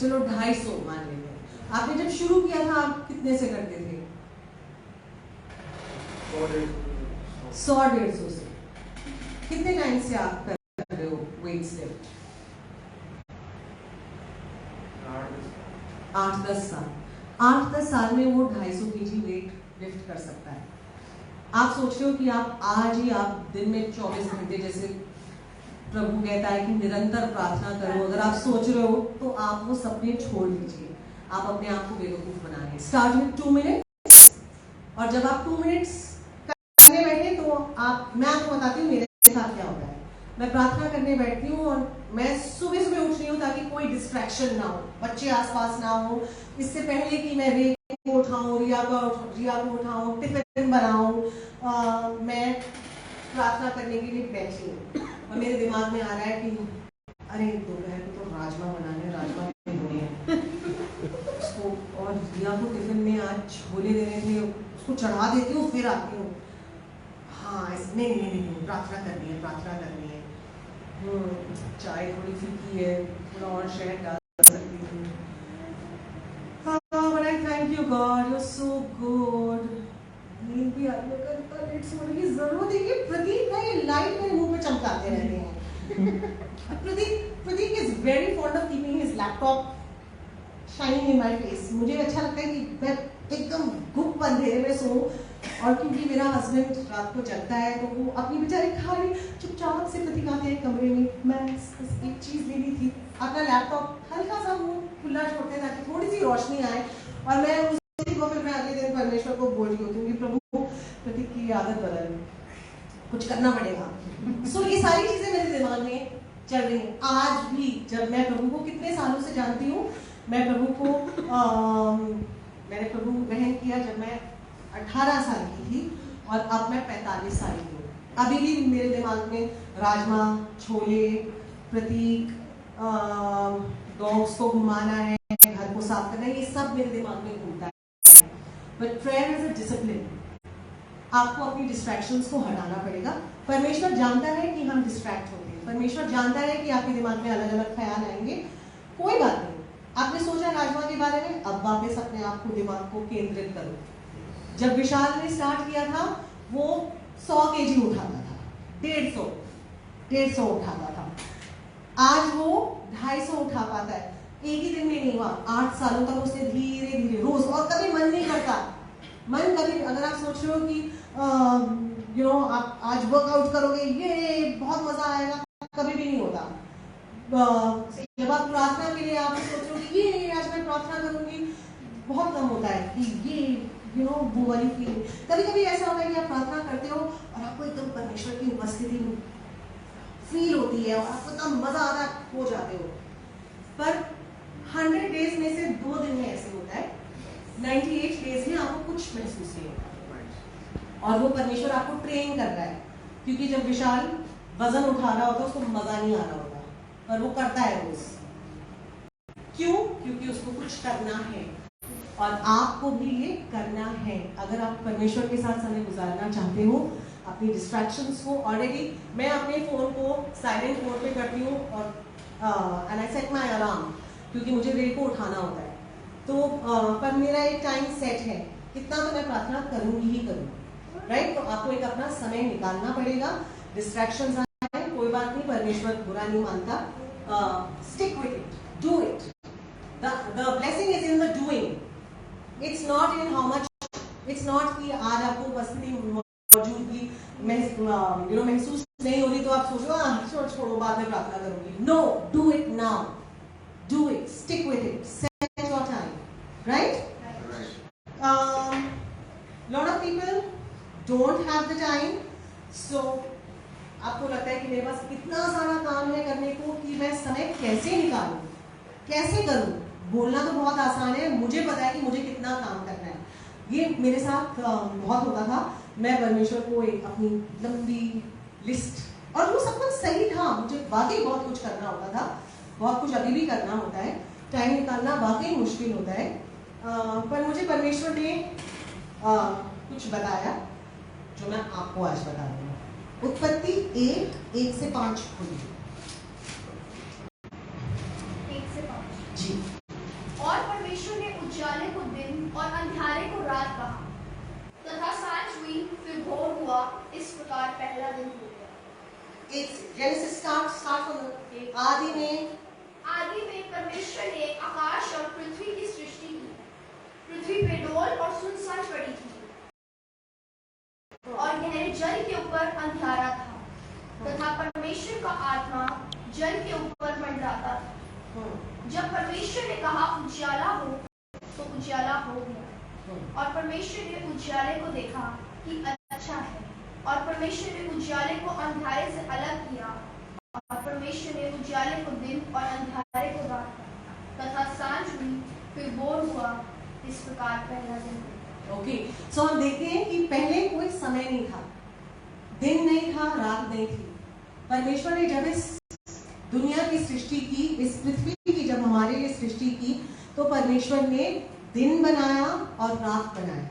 चलो 250 मान लेते हैं। आपने जब शुरू किया था आप कितने से करते थे? 100-150 से। कितने टाइम से आप कर रहे हो वेट्स लिफ्ट? 8-10 साल। 8-10 साल में वो 250 केजी वेट लिफ्ट कर सकता है। आप सोच रहे हो कि आप आज ही आप दिन में 24 घंटे, जैसे प्रभु कहता है कि निरंतर प्रार्थना करो, अगर आप सोच रहे हो तो आप वो सपने छोड़ दीजिए। आप अपने आप को बेवकूफ बनाएंगे। स्टार्ट विद 2 मिनट्स, और जब आप 2 मिनट्स करने बैठे तो मैं आपको बताती हूँ मेरे साथ क्या होता है। मैं प्रार्थना करने बैठती हूँ और मैं सुबह सुबह उठ रही हूँ ताकि कोई डिस्ट्रैक्शन ना हो, बच्चे आसपास ना हो। इससे पहले कि मैं रे को उठाऊं, रिया को उठाऊं, टिफिन बनाऊं, मैं प्रार्थना करने के लिए बैठी हूँ और मेरे दिमाग में आ रहा है कि अरे दोपहर को तो राजमा बनाने, राजमा होने हैं उसको, और रिया को टिफिन में आज छोले देने थे, उसको चढ़ा देती हूँ, फिर आती हूँ। हाँ, नहीं, प्रार्थना करनी है। चाय थोड़ी फीकी है, थोड़ा और शहद डाल सकती हूँ। But I thank you God, you're so good. नींद भी आने का लेट सोने की जरूरत है। ये प्रदीप है, ये लाइट मेरे मुंह पे चमकाते रहते हैं। Pradeep is very fond of keeping his laptop shining in my face. मुझे अच्छा लगता है कि मैं एकदम गुप्त अंधेरे में सोऊं, और क्योंकि मेरा हस्बैंड रात को जगता है तो वो अपनी बेचारी खाली चुपचाप से प्रतीक आते हैं कमरे में। मैं एक चीज लेनी थी, अपना लैपटॉप हल्का सा वो खुला छोड़ते ताकि थोड़ी सी रोशनी आए, और मैं उसी को फिर मैं अगले दिन परमेश्वर को बोल रही होती हूँ कि प्रभु प्रतीक की आदत बदल, कुछ करना पड़ेगा। सो ये सारी चीजें मेरे दिमाग में चल रही हैं। आज भी जब मैं प्रभु को कितने सालों से जानती हूँ, मैं प्रभु को मैंने प्रभु ग्रहण किया जब मैं 18 साल की थी, और अब मैं 45 साल की हूँ। अभी भी मेरे दिमाग में राजमा, छोले, प्रतीक, डॉग्स को घुमाना है, घर को साफ करना है, ये सब मेरे दिमाग में घूमता है। But prayer is a discipline. आपको अपनी डिस्ट्रैक्शंस को हटाना पड़ेगा। परमेश्वर जानता है कि हम डिस्ट्रैक्ट होते हैं, परमेश्वर जानता है कि आपके दिमाग में अलग अलग ख्याल आएंगे। कोई बात नहीं, आपने सोचा राजमा के बारे में, अब वापस अपने आप को, दिमाग को केंद्रित करो। जब विशाल ने स्टार्ट किया था वो 100 केजी उठाता था, 150 उठाता था, आज वो 250 उठा पाता है। एक ही दिन में नहीं हुआ, 8 सालों तक उसने धीरे धीरे रोज, और कभी मन नहीं करता। मन कभी, अगर आप सोच रहे हो कि आप आज वर्कआउट करोगे, ये बहुत मजा आएगा, कभी भी नहीं होता। जब आप प्रार्थना के लिए आप सोच रहे हो कि ये आज मैं प्रार्थना करूंगी, बहुत कम होता है कि ये वो वाली फीलिंग। कभी कभी ऐसा होता है कि आप प्रार्थना करते हो और आपको एकदम परमेश्वर की उपस्थिति में फील होती है और आपको इतना मजा आता हो जाते हो, पर 100 डेज में से 2 दिन में ऐसे होता है, 98 डेज में आपको कुछ महसूस नहीं होता। और वो परमेश्वर आपको ट्रेन कर रहा है, क्योंकि जब विशाल वजन उठा रहा होता है उसको मजा नहीं आ रहा होता, पर वो करता है रोज। क्यों? क्योंकि उसको कुछ करना है और आपको भी ये करना है। अगर आप परमेश्वर के साथ समय गुजारना चाहते हो, अपनी डिस्ट्रैक्शंस को, ऑलरेडी मैं अपने फोन को साइलेंट मोड पे करती हूँ और and I set my alarm, क्योंकि मुझे देर को उठाना होता है। तो पर मेरा एक टाइम सेट है, इतना तो मैं प्रार्थना करूंगी ही करूंगी, राइट? तो आपको एक अपना समय निकालना पड़ेगा। डिस्ट्रैक्शंस आए, कोई बात नहीं, परमेश्वर बुरा नहीं मानता। Stick with it, do it. The blessing is in the doing, it's not in how much. It's not कि आज आपको उपस्थिति मौजूदगी महसूस नहीं हो रही तो आप सोचो छोड़ो बाद में प्रार्थना करूंगी। No, do it now, do it, stick with it, set your time, right? lot of people don't have the time, so आपको लगता है कि मेरे पास इतना सारा काम है करने को कि मैं समय कैसे निकालूं, कैसे करूं। बोलना तो बहुत आसान है, मुझे पता है कि मुझे कितना काम करना है। ये मेरे साथ बहुत होता था। मैं परमेश्वर को एक अपनी लंबी लिस्ट, और वो सब कुछ सही था, मुझे वाकई बहुत कुछ करना होता था, बहुत कुछ अभी भी करना होता है, टाइम निकालना वाकई मुश्किल होता है। पर मुझे परमेश्वर ने कुछ बताया जो मैं आपको आज बता रही हूँ। उत्पत्ति 1 से 5 खोलिए। 1 से 5 जी। और परमेश्वर ने उजाले को दिन और अंधियारे को रात कहा, तथा सांझ हुई, फिर भोर हुआ। इस प्रकार पहला दिन हो गया। एक जेनेसिस स्टार्ट आदि में परमेश्वर ने आकाश और पृथ्वी की सृष्टि की। पृथ्वी बेडौल और सुनसान पड़ी थी और गहरे जल के ऊपर अंधियारा था, तथा परमेश्वर का आत्मा जल के ऊपर मंडराता था। जब परमेश्वर ने कहा उजियाला हो, तो उजियाला हो गया। और परमेश्वर ने उजियाले को देखा कि अच्छा है, और परमेश्वर ने उजियाले को अंधियारे से अलग किया। और परमेश्वर ने उजियाले को दिन और अंधियारे को रात कहा, तथा सांझ हुई, फिर भोर हुआ। इस प्रकार पहला दिन। ओके, सो हम देखते हैं कि पहले कोई समय नहीं था, दिन नहीं था, रात नहीं थी। परमेश्वर ने जब इस दुनिया की सृष्टि की, इस पृथ्वी की जब हमारे लिए सृष्टि की, तो परमेश्वर ने दिन बनाया और रात बनाया,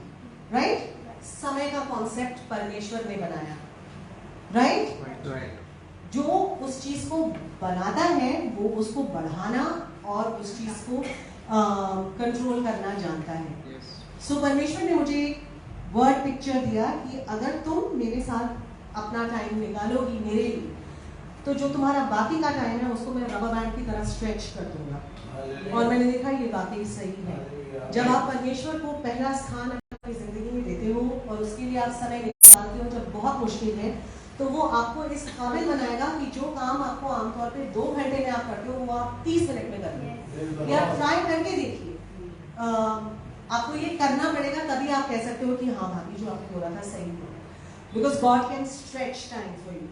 राइट? समय का कॉन्सेप्ट परमेश्वर ने बनाया, राइट? जो उस चीज को बनाता है वो उसको बढ़ाना और उस चीज को कंट्रोल करना जानता है। सो परमेश्वर ने मुझे वर्ड पिक्चर दिया कि अगर तुम मेरे साथ अपना टाइम निकालोगी मेरे लिए, तो जो तुम्हारा बाकी का टाइम है उसको मैं रबर बैंड की तरह स्ट्रेच कर दूंगा। और मैंने देखा ये बाकी सही है। जब आप परमेश्वर को पहला स्थान अपनी जिंदगी में देते हो और उसके लिए आप समय निकालते हो जब बहुत मुश्किल है, तो वो आपको इस काबिल बनाएगा कि जो काम आपको आमतौर पे 2 घंटे में आप करते हो वो आप 30 मिनट में कर लो। ये आप ट्राई करके देखिए, आपको ये करना पड़ेगा, तभी आप कह सकते हो कि हाँ भाभी जो आपने बोला था सही है। Because God can stretch time for you,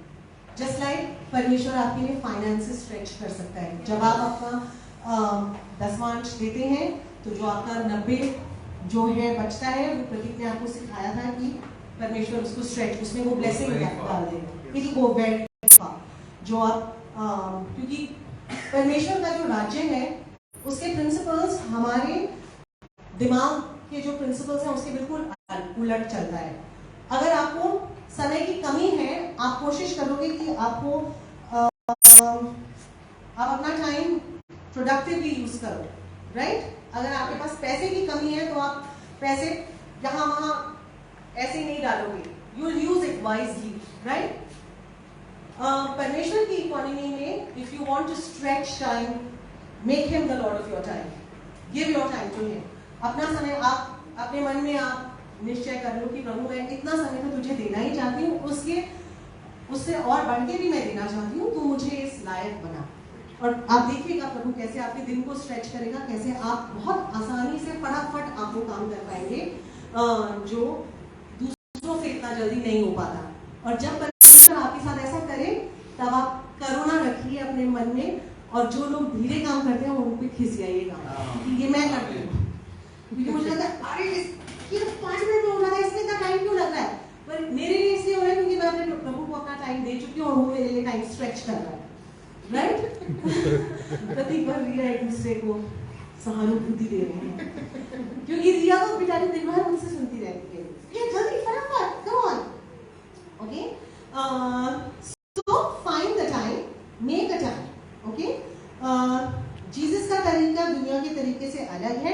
just like परमेश्वर आपके लिए फाइनेंसेस स्ट्रेच कर सकता है। जब आप अपना 10वांश देते हैं तो जो आपका 90 जो है बचता है, वो प्रतीक ने आपको सिखाया था कि परमेश्वर उसको स्ट्रेच, उसमें वो ब्लेसिंग डाल देगा, it will go very far. जो आप क्योंकि परमेश्वर का जो राज्य है उसके प्रिंसिपल्स हमारे दिमाग के जो प्रिंसिपल्स हैं उसके बिल्कुल उलट चलता है। अगर आपको समय की कमी है, आप कोशिश करोगे कि आपको आप अपना टाइम प्रोडक्टिवली यूज करो, राइट? अगर आपके पास पैसे की कमी है तो आप पैसे यहाँ वहाँ ऐसे नहीं डालोगे, you will use it wisely, right? परमेश्वर की इकोनॉमी में if you want to stretch time, make him the Lord of your time, give your time to him. अपना समय आप अपने मन में आप निश्चय कर लो कि प्रभु मैं इतना समय तो तुझे देना ही चाहती हूँ, उससे और बढ़ के भी मैं देना चाहती हूँ, तो मुझे इस लायक बना। और आप देखिएगा प्रभु कैसे आपके दिन को स्ट्रेच करेगा, कैसे आप बहुत आसानी से फटाफट आप वो काम कर पाएंगे जो दूसरों से इतना जल्दी नहीं हो पाता। और जब परमेश्वर आपके साथ ऐसा करे तब आप और जो लोग धीरे काम करते हैं उन पे खिसियाइएगा कि ये मैं करती हूँ, क्योंकि मुझे लगता है अरे ये तो 5 मिनट में हो रहा है, इसमें इतना टाइम क्यों लग रहा है? पर मेरे लिए इसलिए हो रहा है क्योंकि मैं अपने प्रभु को अपना टाइम दे चुकी हूँ और वो मेरे लिए टाइम स्ट्रेच कर रहा है, राइट? प्रतीक और रिया एक दूसरे को सहानुभूति दे रहे हैं, क्योंकि रिया तो बेचारी दिन भर मुझसे सुनती रहती है, ये जल्दी फटाफट come on, okay? So find the time, make a time, okay? Jesus का तरीका दुनिया के तरीके से अलग है।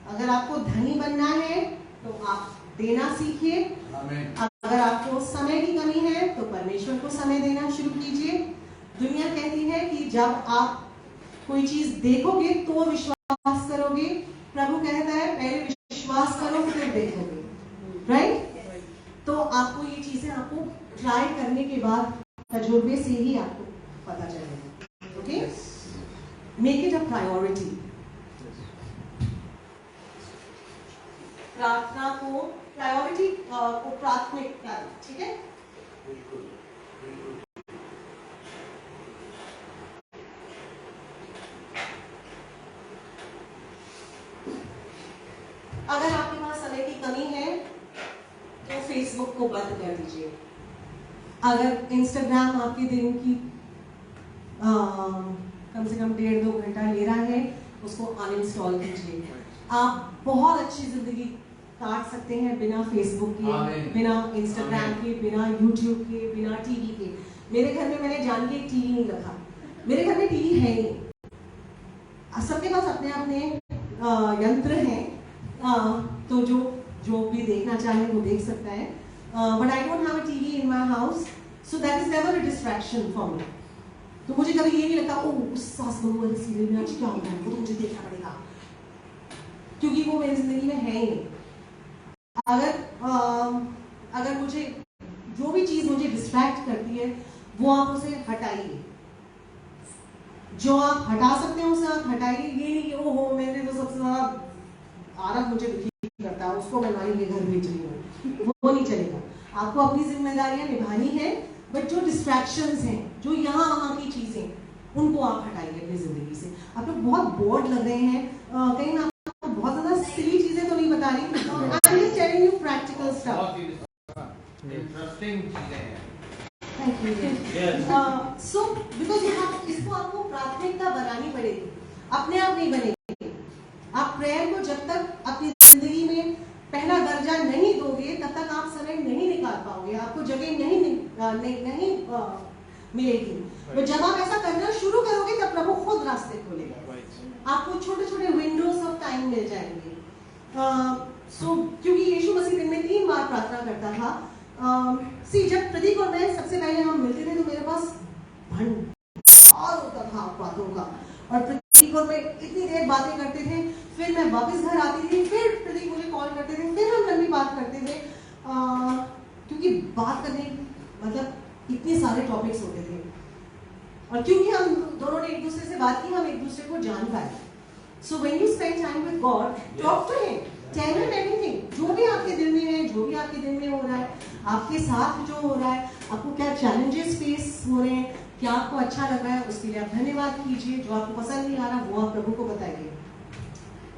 अगर आपको धनी बनना है तो आप देना सीखिए, अगर आपको समय की कमी है तो परमेश्वर को समय देना शुरू कीजिए। दुनिया कहती है कि जब आप कोई चीज देखोगे तो विश्वास करोगे, प्रभु कहता है पहले विश्वास करो फिर देखोगे, राइट? तो आपको ये चीजें आपको ट्राई करने के बाद तजुर्बे से ही आपको पता चलेगा, okay? Make it a priority. प्रार्थना को प्रायोरिटी को प्राथमिकता, ठीक है? अगर आपके पास समय की कमी है तो फेसबुक को बंद कर दीजिए। अगर इंस्टाग्राम आपके दिन की कम से कम 1.5-2 घंटा ले रहा है, उसको अनइंस्टॉल कीजिए। आप बहुत अच्छी जिंदगी काट सकते हैं बिना फेसबुक के, बिना इंस्टाग्राम के, बिना यूट्यूब के, बिना टीवी के। मेरे घर में मैंने जान के एक टीवी नहीं रखा, मेरे घर में टीवी है नहीं। सबके पास अपने अपने यंत्र हैं, तो जो भी देखना चाहे वो देख सकता है, but I don't have a TV in my house, so that is never a distraction for me. तो मुझे कभी ये नहीं लगता ओ सास बहू वाले सीरियल में आज क्या हो रहा है, वो तो मुझे देखना पड़ेगा, क्योंकि वो मेरी जिंदगी में है ही नहीं। अगर मुझे जो भी चीज मुझे डिस्ट्रैक्ट करती है वो आप उसे हटाइए, जो आप हटा सकते हैं उसे आप हटाइए। ये नहीं कि ओहो मेरे तो सबसे ज्यादा आरब मुझे दुखी करता है, उसको मैं नानी के घर भेज रही हूँ, वो नहीं चलेगा। आपको अपनी जिम्मेदारियां निभानी है, बट जो डिस्ट्रैक्शंस हैं, जो यहाँ वहाँ की चीजें, उनको आप हटाइए अपनी जिंदगी से। आप लोग बहुत बोर्ड लग रहे हैं, कहीं मैं आपको बहुत ज्यादा सिली चीजें तो नहीं बता रही, I am just telling you practical stuff, interesting चीजें हैं। Thank you. सो बिकॉज इसको आपको प्राथमिकता बनानी पड़ेगी, अपने आप नहीं बनेगी। आप प्रेयर को जब तक अपनी जिंदगी में पहला दर्जा नहीं दोगे तब तक आप समय नहीं निकाल पाओगे, आपको जगह नहीं मिलेगी। तो जब आप ऐसा करना शुरू करोगे तब प्रभु खुद रास्ते खोलेगा, आपको छोटे छोटे विंडोज ऑफ टाइम मिल जाएंगे। क्योंकि यीशु मसीह दिन में 3 बार प्रार्थना करता था। जब प्रतीक और मैं सबसे पहले हम मिलते थे तो मेरे पास भंडार होता था बातों का, और प्रतीक और मैं इतनी देर बातें करते थे, फिर मैं वापस घर आती थी, फिर प्रतीक मुझे कॉल करते थे, फिर हम लंबी बात करते थे, क्योंकि बात करने मतलब इतने सारे टॉपिक्स होते थे, और क्योंकि हम दोनों ने एक दूसरे से बात की, हम एक दूसरे को जान पाए। So when you spend time with God, talk to him, tell him everything, जो भी आपके दिल में है, जो भी आपके दिल में हो रहा है, आपके साथ जो हो रहा है, आपको क्या चैलेंजेस फेस हो रहे हैं, क्या आपको अच्छा लग रहा है, उसके लिए आप धन्यवाद कीजिए। जो आपको पसंद नहीं आ रहा वो आप प्रभु को बताइए।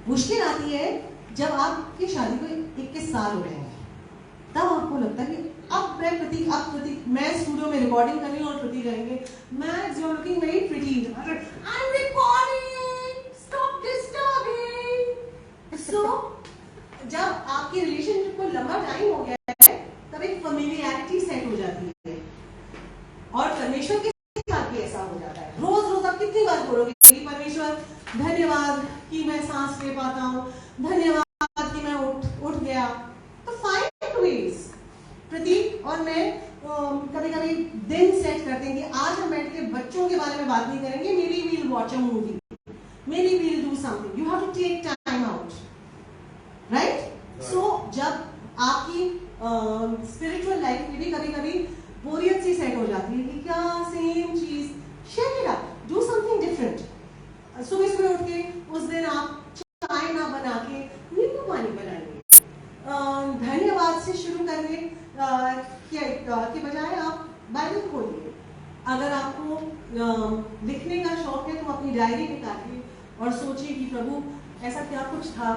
मुश्किल आती है जब आपकी शादी को 21 साल हो रहे हैं, तब आपको लगता है कि अब मैं स्टूडियो में रिकॉर्डिंग कर रही हूँ और प्रतीक करेंगे, Max you are looking very pretty, I am recording, stop disturbing. So जब आपके रिलेशनशिप को लंबा टाइम हो गया है तब एक फेमिलियरिटी सेट हो जाती है, और परमेश्वर के साथ भी ऐसा हो जाता है। रोज रोज आप कितनी बार बोलोगे कि परमेश्वर धन्यवाद कि मैं सांस ले पाता हूँ, धन्यवाद कि मैं उठ गया। तो फाइंड वेज। प्रतीक और मैं कभी कभी दिन सेट करते हैं कि आज हम बैठ के बच्चों के बारे में बात नहीं करेंगे, maybe we'll watch a movie, maybe we'll do something, you have to take time out, right? So जब आपकी स्पिरिचुअल लाइफ में भी कभी कभी बोरियत सी सेट हो जाती है कि क्या सेम चीज, shake it up, do something different. सुबह सुबह उठ के उस दिन आप चाय ना बना के नींबू पानी बनाएंगे, धन्यवाद से शुरू करने के बजाय आप बाइबल खोलिए। अगर आपको लिखने का शौक है तो अपनी और सोचिए कि प्रभु ऐसा क्या कुछ था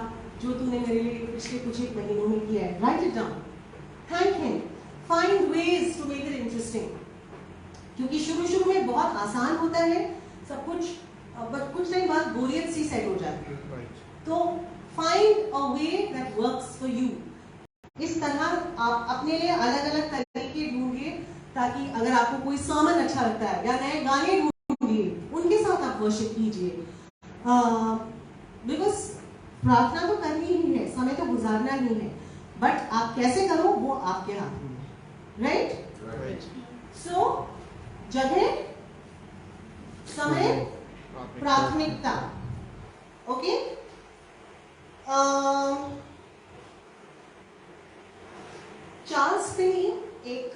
जो तूने मेरे लिए पिछले कुछ एक महीनों में किया है. Write it down. Thank him. Find ways to make it interesting. क्योंकि शुरू में बहुत आसान होता है सब कुछ, बट कुछ टाइम बाद बोरियत सी सेट हो जाती है. तो find a way that works for you. इस तरह आप अपने लिए अलग अलग तरीके ढूंढिए, ताकि अगर आपको कोई सर्मन अच्छा लगता है या नए गाने ढूंढिए, उनके साथ आप वर्शिप कीजिए. बिकॉज प्रार्थना तो करनी ही है, समय तो गुजारना ही है, बट आप कैसे करो वो आपके हाथ में है. राइट. सो जगह, समय, प्राथमिकता. ओके. चार्ल्स फिनी एक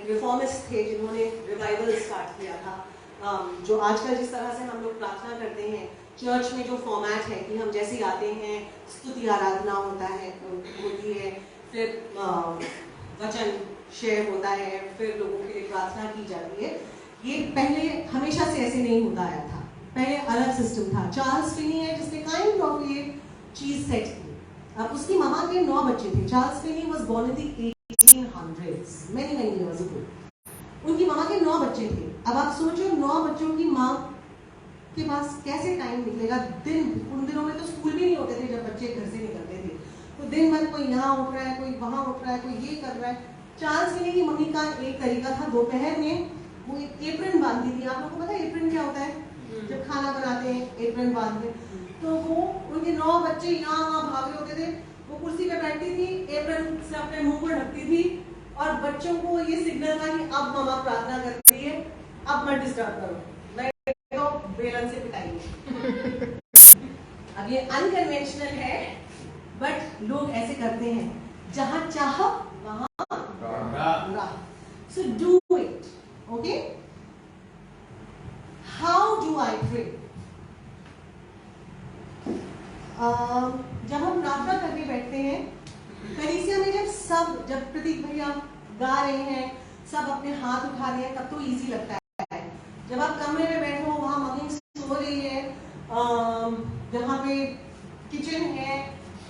रिफॉर्मिस्ट थे जिन्होंने रिवाइवल स्टार्ट किया था. जो आजकल जिस तरह से हम लोग प्रार्थना करते हैं चर्च में, जो फॉर्मेट है कि हम जैसे ही आते हैं स्तुति आराधना होती है, फिर वचन शेयर होता है, फिर लोगों के लिए प्रार्थना की जाती है. ये पहले हमेशा से ऐसे नहीं होता आया था. पहले अलग सिस्टम था. चार्ल्स फिनी है जिसने काइंड ऑफ ये चीज सेट की. अब उसकी मामा के 9 बच्चे थे. Charles Finney was born in the 1800s, many years ago. उनकी मामा के 9 बच्चे थे. अब आप सोचो 9 बच्चों की माँ के पास कैसे टाइम निकलेगा. उन दिनों में तो स्कूल भी नहीं होते थे जब बच्चे घर से निकलते थे. तो दिन भर कोई यहाँ उठ रहा है, कोई वहां उठ रहा है, कोई ये कर रहा है. चार्ल्स फिनी की मम्मी का एक तरीका था, दोपहर में वो एक एप्रन बांधती थी. आप लोगों को पता है एप्रन क्या होता है? जब खाना बनाते हैं एप्रन बांधते. तो वो उनके 9 बच्चे यहाँ वहाँ भागे होते थे. वो कुर्सी पे बैठती थी, एप्रन से अपने मुंह को ढकती थी और बच्चों को ये सिग्नल था कि अब मम्मा प्रार्थना कर रही है, अब मत डिस्टर्ब करो, नहीं तो बेलन से पिटाएंगे. अब ये अनकन्वेंशनल है, बट लोग ऐसे करते हैं. जहां चाह वहां राह. So do it. Okay. How do I pray? जब हम प्रार्थना करके बैठते हैं कलीसिया में, जब प्रतीक भैया गा रहे हैं, सब अपने हाथ उठा रहे हैं, तब तो इजी लगता है. जब आप कमरे में बैठे हो, वहां मम्मी सो रही है, जहाँ पे किचन है,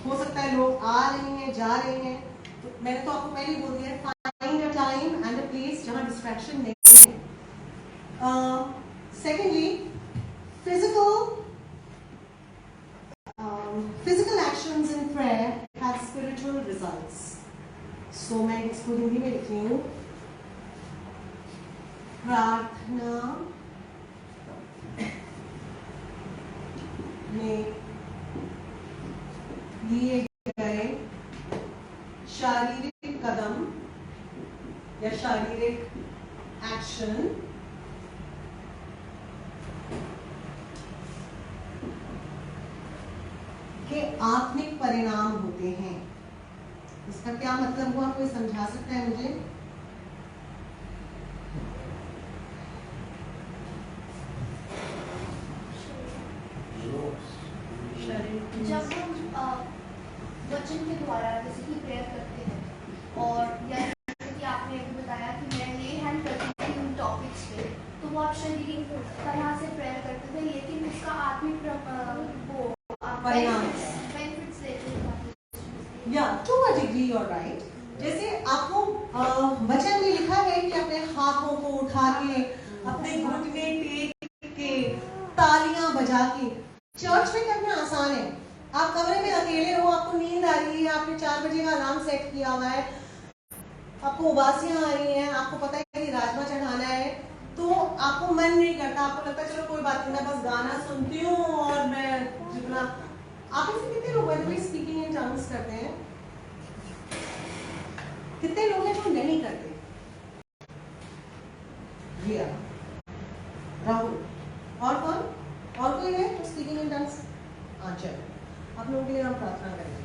हो सकता है लोग आ रहे हैं जा रहे हैं. तो मैंने तो आपको पहले ही बोल दिया, find a time and a place जहाँ डिस्ट्रैक्शन नहीं है. Secondly, physical actions in prayer have spiritual results. So मैं इसको हिंदी में लिख रही हूँ. प्रार्थना में लिए गए शारीरिक कदम या शारीरिक एक्शन के आत्मिक परिणाम होते हैं. इसका क्या मतलब हुआ, कोई समझा सकता है मुझे? जब हम वचन के द्वारा जैसे कि प्रेयर करते हैं, और या जैसे कि आपने अभी बताया कि मैं ले हैंड करती थी उन टॉपिक्स पे, तो वो आप शारीरिक तरह से प्रेयर करते थे, लेकिन उसका आत्मिक बेनिफिट्स लेते हैं. या to a degree you are right. जैसे आपको वचन में लिखा है कि अपने हाथों को उठा के, अपने घुटने टेक के, तालियां बजा के. चर्च में करना आसान है. आप कमरे में अकेले हो, आपको नींद आ रही है, आपने 4 बजे का अलार्म सेट किया हुआ है, आपको उबासियां आ रही हैं, आपको पता है कि राजमा चढ़ाना है, तो आपको मन नहीं करता. आपको लगता है चलो कोई बात नहीं, मैं बस गाना सुनती हूँ और मैं जितना. आप ऐसे कितने लोग हैं जो स्पीकिंग इन टंग्स करते हैं? कितने लोग हैं जो नहीं करते? रिया, राहुल, और कौन? और कोई है स्पीकिंग इन टंग्स? चलो, आप लोगों के लिए हम प्रार्थना करेंगे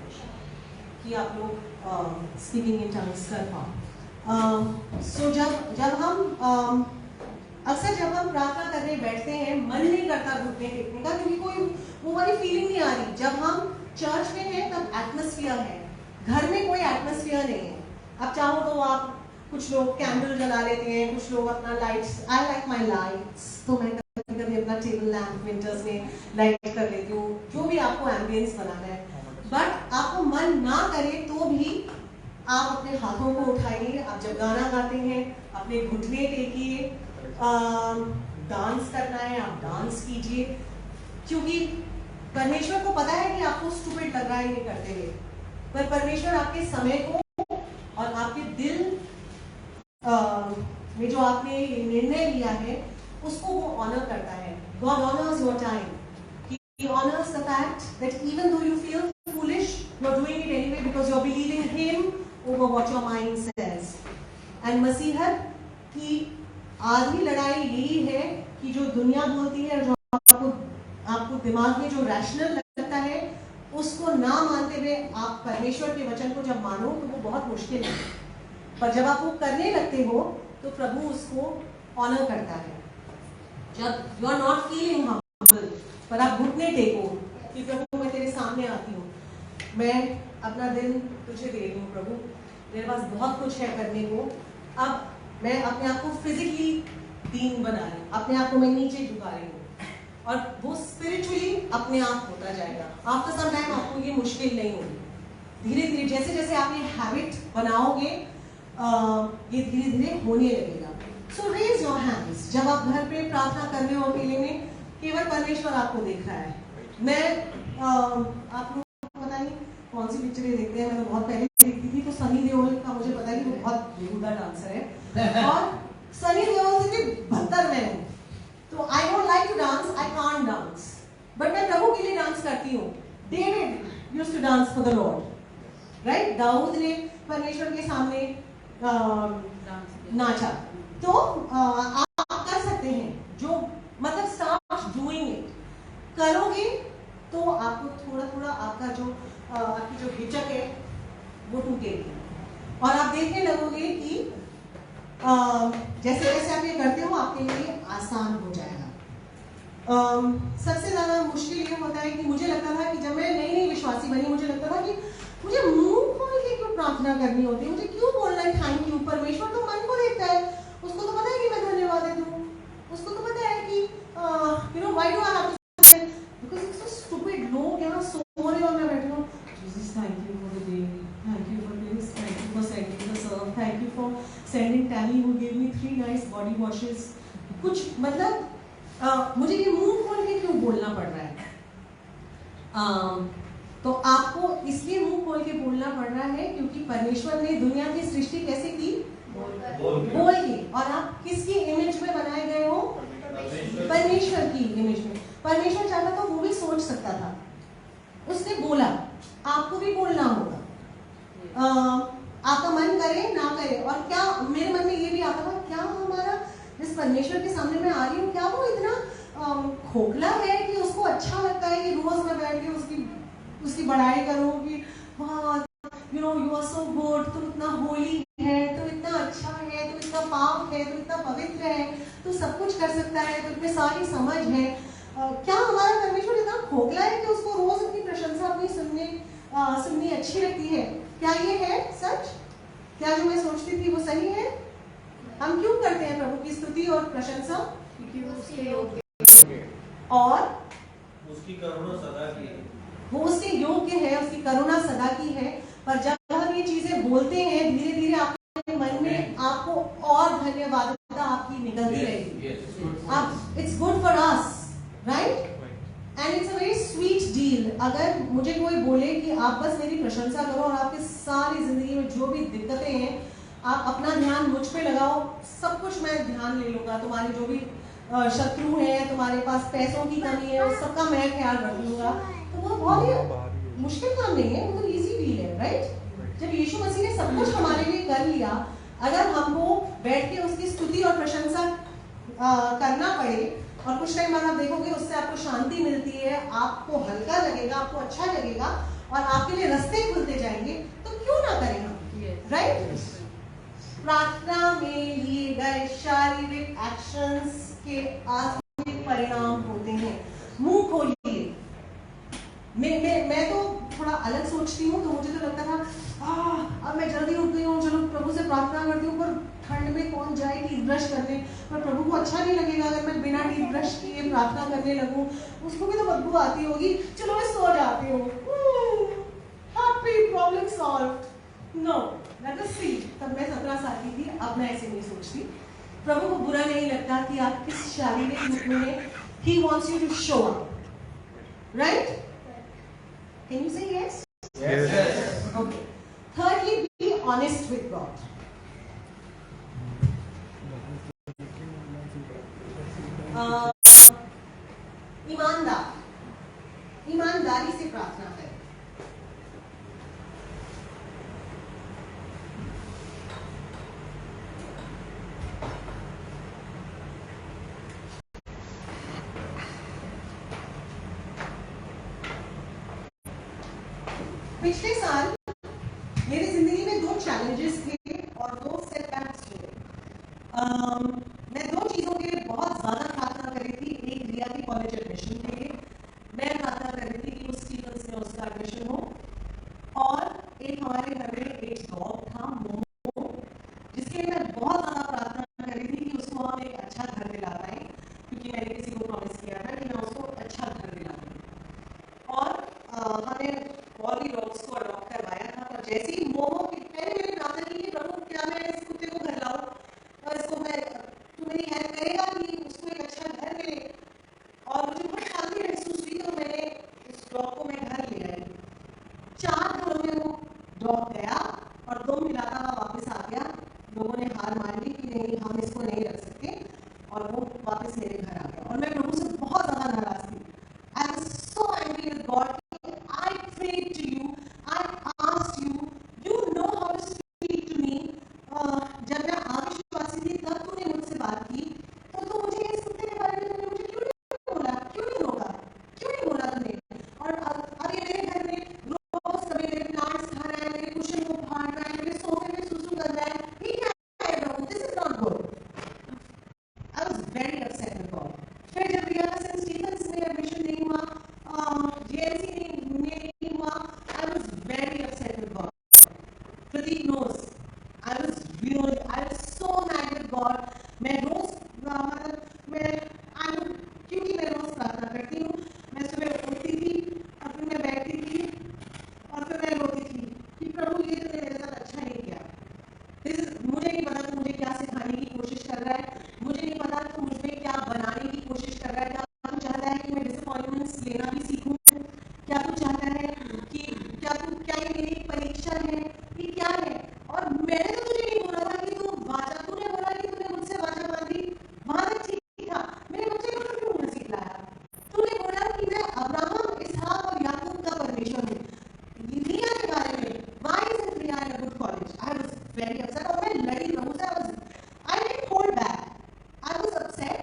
कि आप लोग स्पीकिंग इन टंग्स कर पाओ. सो जब हम अक्सर जब हम प्रार्थना करने बैठते हैं, मन नहीं करता घुटने टेकने का, क्योंकि कोई वो वाली फीलिंग नहीं आ रही. जब हम चर्च में हैं तब एटमॉस्फेयर है. घर में कोई एटमॉस्फेयर नहीं है. आप चाहो तो आप कुछ लोग कैंडल जला लेते हैं, कुछ लोग अपना lights. I like my lights, तो मैं कभी कभी कभी अपना टेबल लैम्प विंटर्स में लाइट कर लेती हूँ, जो भी आपको एम्बियंस बनाना है। बट आपको मन ना करे तो भी आप अपने हाथों को उठाइए। आप जब गाना गाते हैं अपने घुटने टेकिए, डांस करना है आप डांस कीजिए, क्योंकि परमेश्वर को पता है कि आपको स्टूपिड लग रहा है ये करते हुए, पर परमेश्वर आपके समय को और आपके दिल में जो आपने निर्णय लिया है उसको वो ऑनर करता है। God honors your time. He honors the fact that even though you feel foolish, you're doing it anyway because you're believing Him over what your mind says. And मसीहत की आधी लड़ाई यही है कि जो दुनिया बोलती है, जो आपको दिमाग में जो रैशनल लगता है, उसको ना मानते हुए आप परमेश्वर के वचन को जब मानो तो वो बहुत मुश्किल है, पर जब आप वो करने लगते हो तो प्रभु उसको ऑनर करता है। जब you are not feeling humble, पर आप घुटने टेको कि प्रभु मैं तेरे सामने आती हूँ, मैं अपना दिन तुझे दे रही हूँ प्रभु, मेरे पास बहुत कुछ है करने को, अब मैं अपने आप को फिजिकली दीन बना रही हूँ, अपने आप को मैं नीचे झुका रही हूँ, और वो स्पिरिचुअली अपने आप होता जाएगा। आफ्टर सम टाइम आपको ये मुश्किल नहीं होगी। धीरे धीरे जैसे जैसे आप ये हैबिट बनाओगे ये धीरे धीरे होने लगेगा। सो रेज योर हैंड्स। जब आप घर पे प्रार्थना कर रहे हो अकेले में, केवल परमेश्वर आपको देख रहा है। मैं आप लोग पता नहीं कौन सी पिक्चरें देखते हैं, मैं तो बहुत पहले देखती थी, तो सनी देओल का मुझे पता है कि वो बहुत बेहुदा डांसर है और सनी देओल से भी बदतर मैं हूँ, तो I don't like to dance, I can't dance, but मैं प्रभु के लिए डांस करती हूँ। David used to dance for the lord, right? दाऊद ने परमेश्वर के सामने नाचा। तो आप कर सकते हैं, जो मतलब स्टार्ट डूइंग इट, करोगे तो आपको थोड़ा थोड़ा आपका जो आपकी जो हिचक है वो टूटेगी और आप देखने लगोगे कि जैसे जैसे आप ये करते हो आपके लिए आसान हो जाएगा। सबसे ज्यादा मुश्किल ये होता है कि मुझे लगता था कि जब मैं नई नई विश्वासी बनी, मुझे लगता था कि मुझे मुंह खोल के क्यों प्रार्थना करनी होती है, मुझे क्यों बोलना है थैंक यू। परमेश्वर तो मन को देखता है, उसको तो पता है कि मैं धन्यवाद देती हूँ, उसको तो पता है कि you know why do I have to say, because it's so stupid. लोग यहाँ सो रहे और मैं बैठी हूँ, Jesus thank you for the day, thank you for this, thank you for sending the serve, thank you for sending Tammy who gave me 3 nice body washes. कुछ मतलब मुझे ये मुंह खोल के क्यों बोलना पड़ रहा है? तो आपको इसलिए मुंह खोल के बोलना पड़ रहा है क्योंकि परमेश्वर ने दुनिया की सृष्टि कैसे की? बोल के। और आप किसकी इमेज में बनाए गए हो? परमेश्वर की इमेज में। परमेश्वर चाहता था वो भी सोच सकता था, उसने बोला, आपको भी बोलना होगा। आपका मन करे ना करे। और क्या मेरे मन में ये भी आता था, क्या हमारा जिस परमेश्वर के सामने मैं आ रही हूँ, क्या वो इतना खोखला है कि उसको अच्छा लगता है कि रोज मैं बैठ के उसकी बड़ाई करूं कि वाह you know you are so good, तुम इतना होली है, तुम इतना अच्छा है, तुम इतना पाक है, तुम इतना पवित्र है, तू सब कुछ कर सकता है, तुम में सारी समझ है। क्या हमारा परमेश्वर इतना खोखला है कि उसको रोज अपनी प्रशंसा अपनी सुननी अच्छी लगती है? क्या ये है सच? क्या जो मैं सोचती थी वो सही है? हम क्यों करते हैं प्रभु की स्तुति और प्रशंसा? क्योंकि वो उसके योग्य और उसकी करुणा सदा की है, वो उसके योग्य है, उसकी करुणा सदा की है। पर जब हम ये चीजें बोलते हैं, धीरे धीरे आपके मन में आपको और धन्यवादता आपकी निकलती रहेगी। आप it's good for us, right? And it's a very sweet deal. अगर मुझे कोई बोले कि आप बस मेरी प्रशंसा करो और आपकी सारी जिंदगी में जो भी दिक्कतें हैं आप अपना ध्यान मुझ पे लगाओ, सब कुछ मैं ध्यान ले लूंगा, तुम्हारे जो भी शत्रु हैं, तुम्हारे पास पैसों की कमी है, उस सबका मैं ख्याल रख लूंगा, तो वो बहुत ही मुश्किल काम नहीं है, वो तो इजी डील है, राइट? जब यीशु मसीह ने सब कुछ हमारे लिए कर लिया, अगर हमको बैठ के उसकी स्तुति और प्रशंसा करना पड़े और कुछ टाइम बाद आप देखोगे उससे आपको शांति मिलती है, आपको हल्का लगेगा, आपको अच्छा लगेगा और आपके लिए रास्ते खुलते जाएंगे, तो क्यों ना करें हम, राइट? प्रार्थना में लिए गए शारीरिक एक्शंस के आत्मिक परिणाम होते हैं। मुंह खोलिए। मैं तो थोड़ा अलग सोचती हूँ, तो मुझे तो लगता था अब मैं जल्दी उठ गई हूँ, चलो प्रभु से प्रार्थना करती हूँ, पर ठंड में कौन जाए टीथ ब्रश करने, पर प्रभु को अच्छा नहीं लगेगा अगर मैं बिना टीथ ब्रश किए प्रार्थना करने लगूं, उसको भी तो बदबू आती होगी, चलो मैं सो जाती हूँ, happy, problem solve. No, let us see. तब मैं 17 साल की थी, अब मैं ऐसे नहीं सोचती। प्रभु को बुरा नहीं लगता कि आप किस शारीरिक रूप में हैं। He wants you to show up, right? Can you say yes? Yes. Okay. Thirdly, be honest with God. ईमानदारी से प्रार्थना करें। पिछले साल मेरी जिंदगी में 2 चैलेंजेस थे और 2 सेटबैक्स हुए। मैं 2 चीजों के लिए बहुत ज्यादा प्रार्थना कर रही थी। एक रिया की कॉलेज एडमिशन के लिए मैं प्रार्थना कर रही थी कि उस स्टीफंस में उसका एडमिशन हो, और एक हमारे घर में एक डॉग था मोमो, जिसके लिए मैं बहुत ज्यादा प्रार्थना कर रही थी कि उसको हम एक अच्छा घर दिला पाए, क्योंकि मैंने किसी को प्रॉमिस किया था कि मैं उसको अच्छा घर दिलाऊंगी। और हमें और भी डॉग्स को अडॉप्ट करवाया था। और जैसे ही मोमो की मैंने प्रार्थना की कि प्रभु क्या मैं इस कुत्ते को घर लाऊं, और इसको मैं, तू मेरी हेल्प करेगा कि उसको एक अच्छा घर मिले। और मुझे बहुत शांति महसूस हुई, तो मैंने उस डॉग को मैं घर ले आई। 4 दिनों में वो डॉग गया और 2 मिलाता हुआ वापस आ गया। लोगों ने हार मान ली कि नहीं, हम इसको नहीं रख सकते, और वो वापस मेरे घर आ गया। और मैं प्रभु से बहुत ज्यादा नाराज थी। I was so angry with God. I prayed to you, I asked you, you know how to speak to me. जब मैं अविश्वासी थी तब तूने मुझसे बात की, तो तू मुझे इस कुत्ते के बारे में तूने मुझे क्यों नहीं बोला, क्यों नहीं रोका, क्यों नहीं बोला तूने? और अब ये मेरे घर में रोज कभी मेरे प्लांट्स खा रहा है, मेरे कुशन को फाड़ रहा है, मेरे सोफे में सुसु कर रहा है, ये क्या है प्रभु? This is not good. I was very upset with God. फिर जब रिया का सेंट स्टीफंस में एडमिशन नहीं हुआ, JLC में नहीं हुआ, I was very upset with God. Pradeep knows. I was so mad with God. मैं रोज क्योंकि मैं रोज प्रार्थना करती हूँ, मैं सुबह उठती थी और फिर मैं बैठती थी और फिर मैं रोती थी कि प्रभु ये तूने मेरे साथ अच्छा नहीं किया। मुझे नहीं पता तू मुझे क्या सिखाने की कोशिश कर रहा है, मुझे नहीं पता तू मुझ में क्या बनाने की कोशिश कर रहा है। क्या तू चाहता है कि मैं डिसअपॉइंटमेंट्स लेना भी सीखूं? क्या तू चाहता है कि क्या ये मेरी परीक्षा है, ये क्या है? और मैंने तो तुझे नहीं बोला था कि तूने बोला कि तूने मुझसे वाचा बांधी, वहां तक ठीक था। मेरे बच्चे को क्यों नसीब लाया? तूने बोला कि मैं अब्राहम, इसहाक और याकूब का परमेश्वर हूँ। रिया के बारे में, why isn't Riya in a good college? I was very upset. और मैं लड़ी प्रभु से। I didn't hold back. I was upset.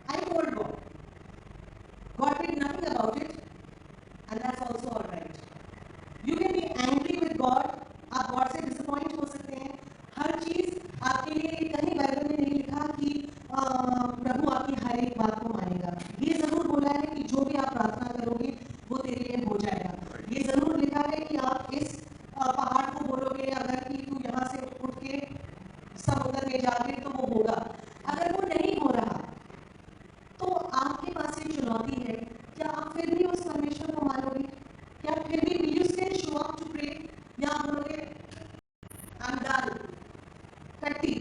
I told God. God did nothing about it, and that's also all right. You can be angry with God. आप God से disappoint हो सकते हैं। हर चीज आपके लिए, कहीं बाइबल में नहीं लिखा कि प्रभु आपकी हर एक बात को मानेगा। ये जरूर बोला है कि जो भी आप प्रार्थना करोगे वो तेरे लिए हो जाएगा। ये जरूर लिखा है कि आप इस पहाड़ को बोलोगे अगर कि तू यहाँ से उठ के समुद्र में जाके, तो वो होगा। अगर वो नहीं हो रहा तो आपके पास एक चुनौती है, क्या आप फिर भी उस परमेश्वर को मानोगे? क्या फिर भी will you still show up to pray? या आप बोलोगे I'm done, कट्टी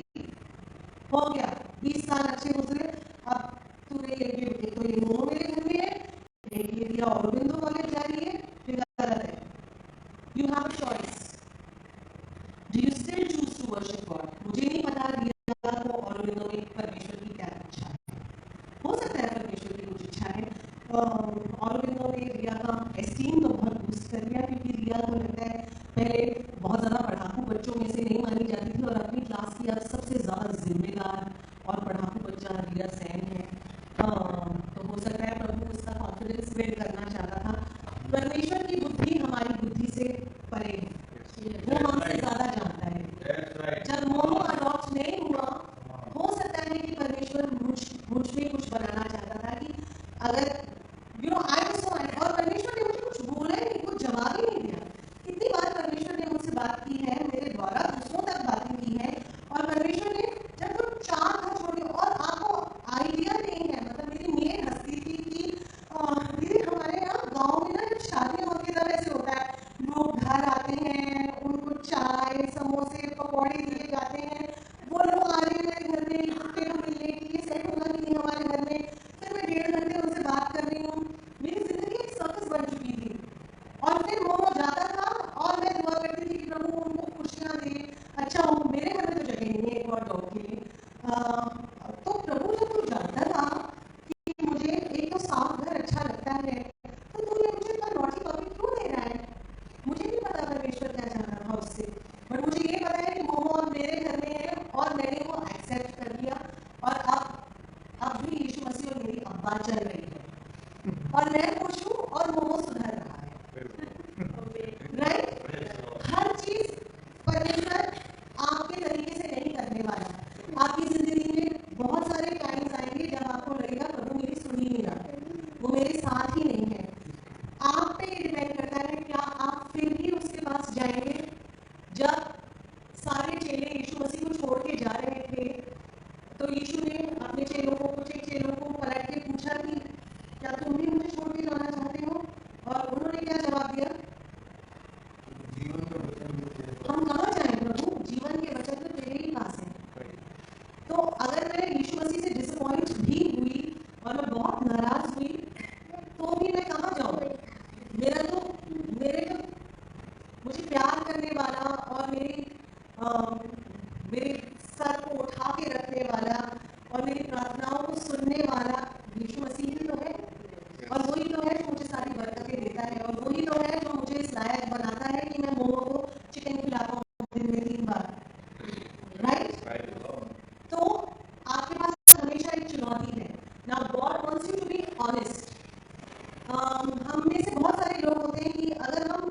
हो गया, 20 साल अच्छे गुजरे, अब तूने एक तो ये मोमो मेरे घर में है, एक ये दिया और बिंदु कॉलेज जा रही है, फिर गलत है। You have a choice. Do you still choose to worship God? मुझे नहीं पता रिया को और बिंदु में परमेश्वर की क्या इच्छा है। हो सकता है परमेश्वर की कुछ इच्छा है। और बिंदु ने रिया का एस्टीम तो बहुत बूस्ट कर दिया, क्योंकि रिया को लगता है पहले बहुत ज़्यादा पढ़ाकू बच्चों में से नहीं मानी जाती थी, और अपनी क्लास की अब सबसे ज़्यादा जिम्मेदार और पढ़ाकू बच्चा रिया सैन है। तो हो सकता है प्रभु उसका कॉन्फिडेंस बिल्ड करना चाहता था। परमेश्वर की बुद्धि हमारी बुद्धि से परे है, वो हमसे ज़्यादा जानता है। जब मोमो अडॉप्ट नहीं हुआ, हो सकता है कि परमेश्वर मुझ में कुछ बनाना चाहता था कि अगर आई वाज सो, और परमेश्वर ने मुझे कुछ बोला ही नहीं, कुछ जवाब ही नहीं दिया। कितनी बार हम में से बहुत सारे लोग होते हैं कि अगर हम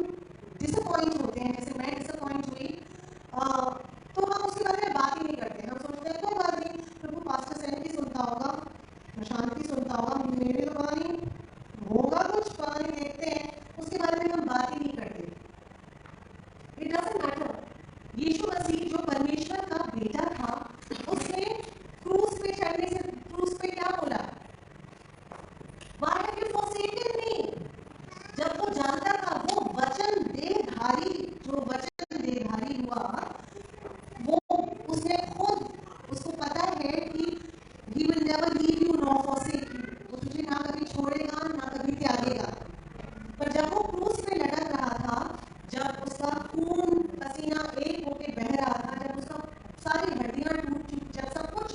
डिसअपॉइंट होते हैं, जैसे मैं डिसअपॉइंट हुई, तो हम उसके बारे में बात ही नहीं करते। हम सोचते हैं कोई बात नहीं, प्रभु पास्टर सैन की सुनता होगा, प्रशांत की सुनता होगा, मेरे तो पता नहीं होगा कुछ, पता नहीं, देखते हैं, उसके बारे में हम बात ही नहीं करते। It doesn't matter. Yeshu Masih जो परमेश्वर का बेटा था, उसने क्रूस पे चढ़ने से, क्रूस पे क्या बोला? Why have you forsaken me? जब वो जानता था, वो वचन देहधारी, जो वचन देहधारी हुआ, वो उसने खुद, उसको पता है कि he will never leave you nor forsake you, वो तुझे ना कभी छोड़ेगा ना कभी त्यागेगा। पर जब वो क्रूस पे लटक रहा था, जब उसका खून पसीना एक होके बह रहा था, जब उसका सारी हड्डियां टूट चुकी, जब सब कुछ,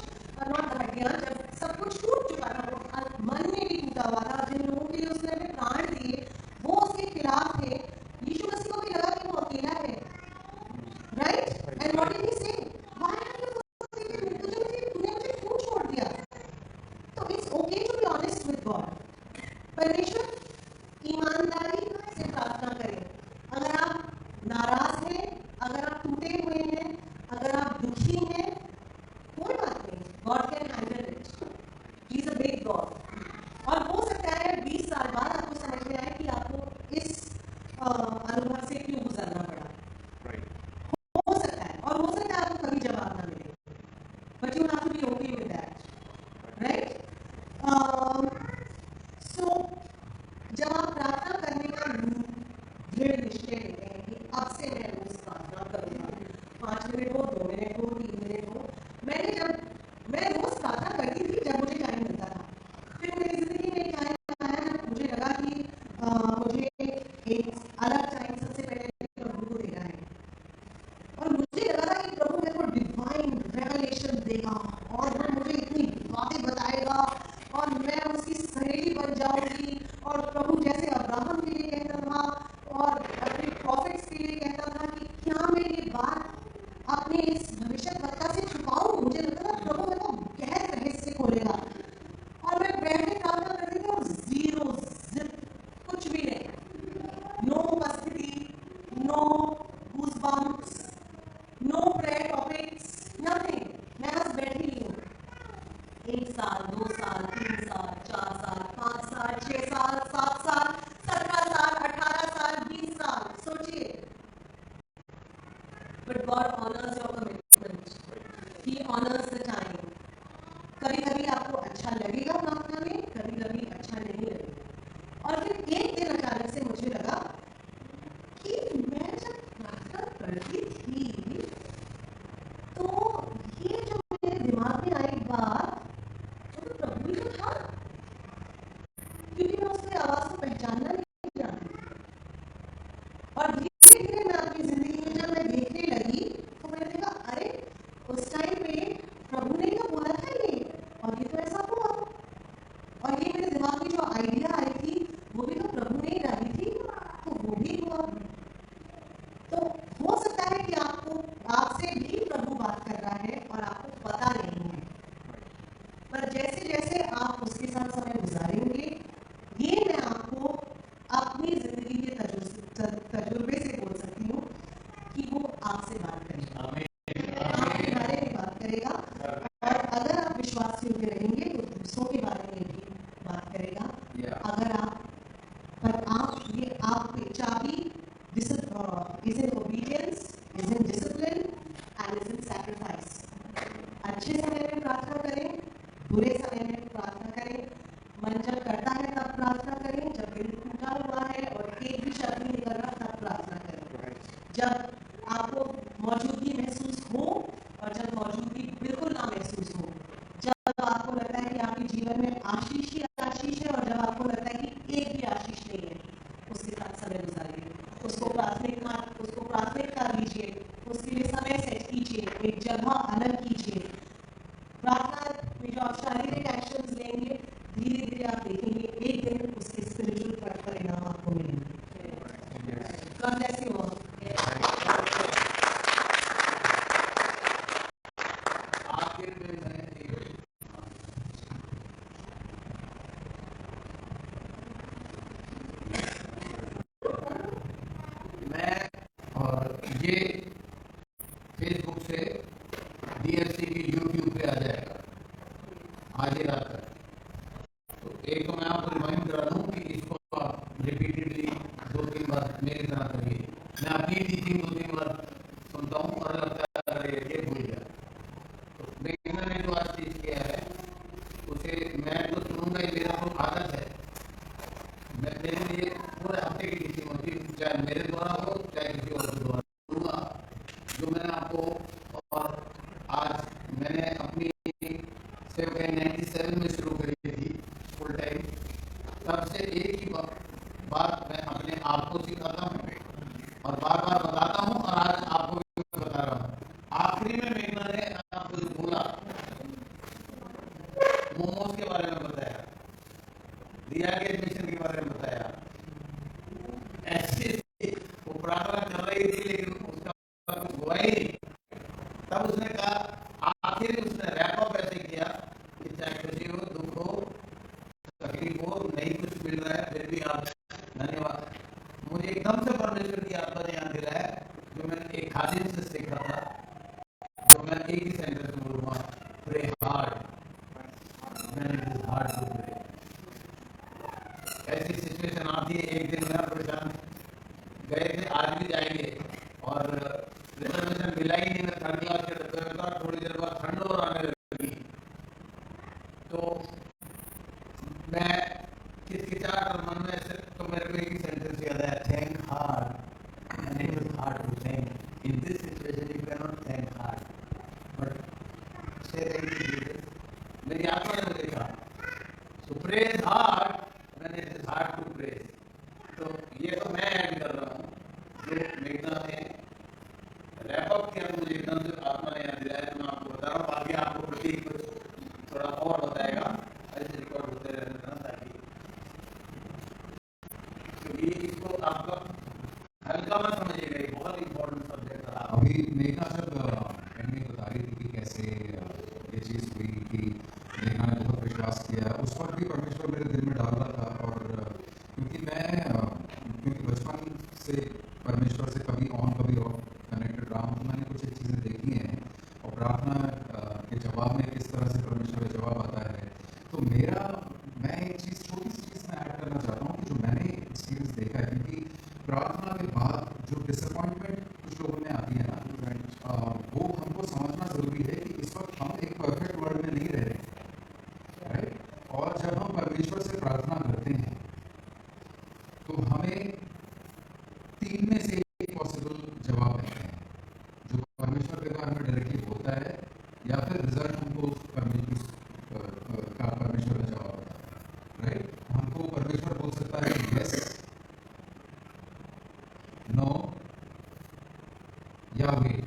नॉट हड्डियां, जब सब कुछ टूट चुका था, वो मन में भी टूटा हुआ था, जिन लोगों के लिए उसने अपने प्राण दिए वो उसके खिलाफ थे, यीशु मसीह को भी लगा कि वो अकेला है, right? And what did he say? Why have you forsaken me? तूने मुझे क्यों छोड़ दिया? तो it's okay to be honest with God. परमेश्वर ईमानदारी से प्रार्थना करें। अगर आप नाराज हैं, अगर आप टूटे हुए हैं, अगर आप दुखी हैं, कोई बात नहीं, God can handle it. He is a big God. और हो सकता है 20 साल बाद आपको समझ में आए कि आपको इस अनुभव से क्यों गुजरना पड़ा। हो सकता है, और हो सकता है आपको कभी जवाब ना मिले, but you have to be okay with that, right? So जब आप प्रार्थना करने का दृढ़ निश्चय लेते हैं कि अब से मैं रोज प्रार्थना करूंगा, 5 मिनट हो, 2 मिनट हो, 3 मिनट हो, मैं रोज प्रार्थना करती थी जब मुझे टाइम मिलता था। फिर मेरी जिंदगी में एक टाइम आया जब मुझे लगा कि मुझे एक अलग टाइम सबसे पहले प्रभु को देना है, और मुझे लगा था कि प्रभु मेरे को डिवाइन रेवलेशन देगा और वो मुझे इतनी बातें बताएगा और मैं उसकी सहेली बन जाऊंगी, और प्रभु जैसे अब्राहम के लिए कहता था और अपने प्रॉफिट्स के लिए कहता था कि क्या मैं ये बात अपने इस भविष्यवक्ता से छुपाऊं। मुझे लगता था प्रभु मेरे को गहन रहस्य खोलेगा, और मैं बैठ के प्रार्थना करती थी और जीरो जिप, कुछ भी नहीं, नो उपस्थिति, no goosebumps, no prayer topics, nothing. मैं बस बैठी हूँ। 1 साल, 2 साल, 3 साल, 4 साल, 5 साल, 6 साल, 7 साल, 17 साल, 18 साल, 20 साल, सोचिए। But God honours your commitment, he honours the time. कभी कभी आपको अच्छा लगेगा प्रार्थना में, कभी कभी अच्छा नहीं लगेगा। और फिर एक दिन अचानक से मुझे लगा कि मैं जब प्रार्थना करती थी तो ये जो मेरे दिमाग में आई बात, तो प्रभु ही तो था, क्योंकि मैं उसकी आवाज को पहचानना नहीं जानती। और धीरे धीरे मैं अपनी जिंदगी में जब मैं देखने लगी तो मैंने देखा, अरे उस टाइम पे प्रभु ने तो बोला था ये, और ये तो ऐसा हुआ। और ये मेरे दिमाग में जो आइडिया आई थी वो भी तो प्रभु ने ही डाली थी, तो वो भी हुआ। तो हो सकता है कि आपसे भी प्रभु बात कर रहा है और आपको पता नहीं है, पर जैसे जैसे आप उसके साथ समय गुजारेंगे, ये मैं आपको अपनी जिंदगी के तजुर्बे से बोल सकती हूँ कि वो आपसे बात करेगा, आपके बारे में बात करेगा, और अगर आप विश्वास योग्य रहेंगे तो दूसरों के बारे में भी बात करेगा। अगर आप ये आपकी चाबी is in obedience, is in discipline and is in sacrifice। अच्छे समय में प्रार्थना करें, बुरे समय में प्रार्थना करें, मन जब करता है तब प्रार्थना करें, जब दिल टूटा हुआ है और एक भी शब्द नहीं निकल रहा तब प्रार्थना करें, जब आपको मौजूदगी महसूस हो और जब मौजूदगी बिल्कुल ना महसूस हो, जब आपको लगता है कि आपके जीवन में आशीष ही आशीष है और जब आपको लगता है कि एक भी आशीष नहीं है, उसके साथ समय गुजारिए, उसको प्राथमिकता दीजिए, उसके लिए समय सेट कीजिए, एक जगह अलग कीजिए। प्रार्थना में जो आप शारीरिक एक्शंस लेंगे, धीरे धीरे आप देखेंगे एक दिन उसके स्पिरिचुअल परिणाम आपको मिलेंगे। God bless you all। आज ही रात तक। तो एक तो मैं आपको रिमाइंड करा दूं कि इसको आप रिपीटेडली 2-3 बार मेरी तरह करिए। मैं अपनी टीचिंग 2-3 बार सुनता हूँ और लगता है अरे ये भूल गया। तो मैंने जो आज चीज किया है उसे मैं तो सुनूंगा ही, मेरा तो आदत है। मैं मेरे लिए पूरे हफ्ते की टीचिंग होती है, चाहे मेरे द्वारा हो चाहे किसी और के द्वारा सुनूंगा। जो मैंने आपको, और आज मैंने अपनी 97 में शुरू करी थी फुल टाइम, तब से एक ही बात मैं अपने आप को सिखाता हूँ और बार बार बताता हूँ, और आज आपको भी बता रहा हूँ। आखिरी में मेघना ने आपको जो बोला, मोमोज के बारे में बताया, दिया के एडमिशन के बारे में बताया, ऐसे वो प्रार्थना कर रही थी लेकिन उसका कुछ हुआ ही नहीं। तब उसने कहा, आखिर उसने रैप अप ऐसे किया कि चाहे खुशी हो, दुख हो, तकलीफ हो, नहीं कुछ मिल रहा है फिर भी आप धन्यवाद। मुझे एकदम से परमेश्वर की आत्मा ने याद दिलाया जो मैंने एक खादिम से सीखा था, जो मैं एक ही सेंटेंस में बोलूंगा, pray hard when it is hard to pray। ऐसी सिचुएशन आती है, एक दिन मैं परेशान गए थे, आज भी जाएंगे और रिजर्वेशन मिला ही नहीं। मैं 3rd क्लास के डब्बे में था, थोड़ी देर बाद ठंड और आने लगी तो मैं खिचखिचाहट और मन में ऐसे, तो मेरे को एक ही सेंटेंस याद आया, thank hard and it is hard to thank। In this situation you cannot thank hard but say thank you Jesus। मेरी आत्मा ने मुझे कहा, so praise hard when it is hard to praise। तो ये तो मैं ऐड कर रहा हूँ, जो मेघना ने रैप अप किया, मुझे एकदम से आत्मा ने याद दिलाया, तो मैं आपको बता रहा हूँ। बाकी आपको प्रतीक कुछ थोड़ा और बताएगा, ऐसे रिकॉर्ड होते रहने देना, ताकि क्योंकि इसको आपका हल्का मत समझिएगा, ये बहुत इंपॉर्टेंट सब्जेक्ट रहा। अभी मेघना जब पहले बता रही थी कि कैसे ये चीज़ हुई कि मेघना ने बहुत विश्वास किया, उस वक्त भी परमेश्वर मेरे दिल में डाल रहा था। और क्योंकि बचपन से परमेश्वर से कभी ऑन कभी ऑफ कनेक्टेड रहा हूँ, तो मैंने कुछ चीज़ें देखी हैं और प्रार्थना के जवाब में किस तरह से परमेश्वर का जवाब आता है। तो मैं एक चीज़, छोटी सी चीज़ मैं ऐड करना चाहता हूँ कि जो मैंने एक्सपीरियंस देखा है, क्योंकि प्रार्थना के बाद जो डिसअपॉइंटमेंट कुछ लोगों में आती है ना, वो हमको समझना जरूरी है कि इस वक्त हम एक परफेक्ट वर्ल्ड में नहीं रह रहे, राइट। और जब हम परमेश्वर से प्रार्थना करते हैं तो हमें 3 में से एक पॉसिबल जवाब मिलते हैं, जो परमेश्वर के बारे में डायरेक्टली बोलता है, या फिर रिजल्ट हमको परमेश्वर का जवाब होता है, राइट। हमको परमेश्वर बोल सकता है यस, नो या वेट।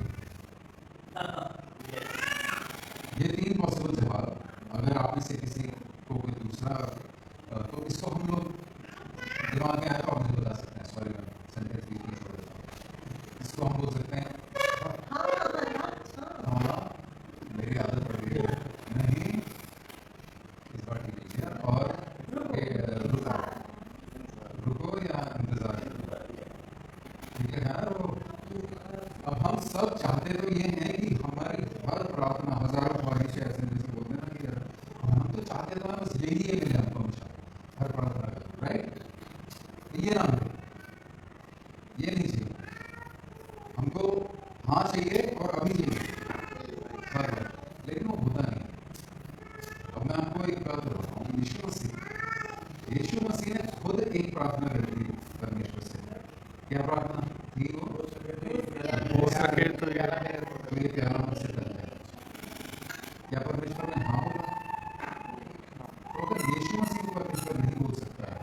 ये 3 पॉसिबल जवाब, अगर आप में से किसी को कोई दूसरा, तो इसको हम लोग दिमाग में आया तो आप मुझे बता सकते हैं। सॉरी मैं सेंटेंस बीच में छोड़ देता हूँ। इसको हम बोल सकते हैं हाँ, मेरी आदत पड़ गई है, नहीं, इस बार ठीक है, और रुको या इंतजार, ठीक है ना। वो अब हम सब चाहते तो ये हैं कि हमारी हर प्रार्थना, हजारों ख्वाहिशें ऐसे जैसे बोलते हैं ना कि हम तो चाहते तो हैं बस यही है मिले हमको हमेशा हर प्रार्थना का, राइट। ये ना मिले, ये नहीं चाहिए हमको, हाँ चाहिए और अभी चाहिए हर बार, लेकिन वो होता नहीं। अब मैं आपको एक बात बताता हूँ, यीशु मसीह ने खुद एक प्रार्थना करी थी परमेश्वर से। क्या प्रार्थना थी वो? हो सके तो मेरे प्यारा मुझसे कर जाए। क्या परमेश्वर ने हाँ बोला? तो अगर यीशु मसीह को परमेश्वर नहीं बोल सकता है,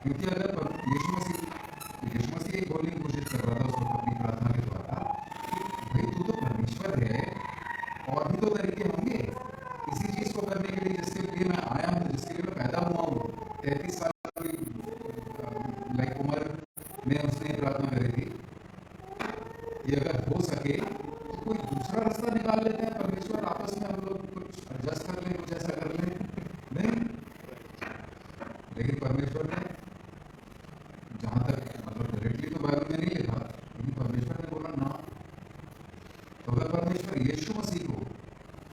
क्योंकि अगर यीशु मसीह एक बोलने की कोशिश कर रहा था उसको अपनी प्रार्थना के द्वारा कि भाई तू तो परमेश्वर है, और भी तो तरीके होंगे इसी चीज को करने के लिए जिसके लिए मैं आया हूँ, जिसके लिए मैं पैदा हुआ हूँ। 33 साल की उम्र में उसने प्रार्थना करी थी कि अगर हो सके तो कोई दूसरा रास्ता निकाल लेते हैं परमेश्वर, आपस में हम लोग कुछ एडजस्ट कर लें, कुछ ऐसा कर लें, नहीं। लेकिन परमेश्वर ने, जहां तक मतलब डायरेक्टली तो बाइबल में नहीं लिखा, लेकिन परमेश्वर ने बोला ना। तो अगर परमेश्वर यीशु मसीह को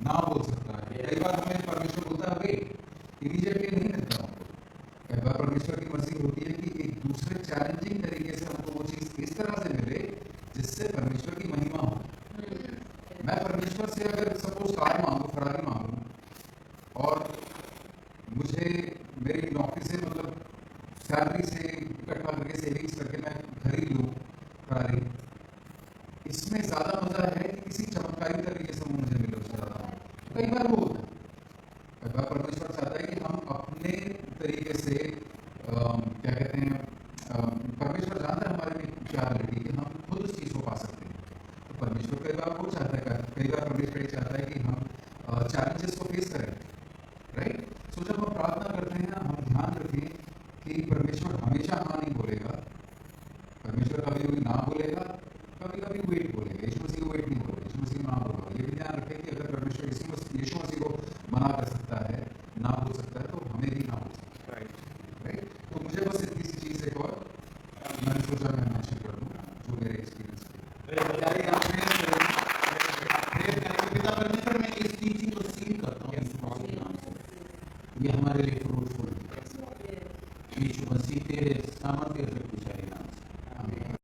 ना बोल सकता है, कई बार हमें परमेश्वर बोलता है इमीडिएटली नहीं मिलता हमको। कई बार परमेश्वर की मर्जी होती है कि एक दूसरे चैलेंजिंग तरीके से हमको वो चीज इस तरह से मिले जिससे परमेश्वर की महिमा हो। मैं परमेश्वर से अगर सपोज कार मांगू, फरारी मांगू और मुझे मेरी नौकरी से मतलब सैलरी से इकट्ठा करके सेविंग्स करके मैं खरीद लूँ फरारी, इसमें ज्यादा मजा है कि किसी चमत्कारी तरीके से मुझे मिले उससे ज्यादा। कई बार वो होता है, कई बार परमेश्वर चाहता है कि हम अपने तरीके से क्या कहते हैं, परमेश्वर जानता है हमारे में क्या है कि हम खुद उस चीज को पा सकते हैं। तो परमेश्वर कई बार वो चाहता है, कई बार परमेश्वर ये चाहता है कि हम चैलेंजेस को फेस करें, राइट। सो जब हम प्रार्थना करते हैं ना, हम ध्यान रखें कि परमेश्वर हमेशा हाँ नहीं बोलेगा, परमेश्वर कभी कभी ना बोलेगा, कभी कभी वेट बोलेगा। यीशु मसीह को वेट नहीं बोलेगा, यीशु मसीह ना बोलेगा। ये भी ध्यान रखें कि अगर परमेश्वर यीशु मसीह को मना कर सकता है, ना बोल सकता है, तो हमें भी ना बोल सकता है, राइट। तो मुझे बस इतनी सी चीज एक और मैंने सोचा मैं मेंशन कर दूं जो मेरे एक्सपीरियंस पिता परमेश्वर, मैं इस टीचिंग को सील करता हूँ ये हमारे लिए फ्रूटफुल है। यीशु मसीह तेरे सामर्थ्य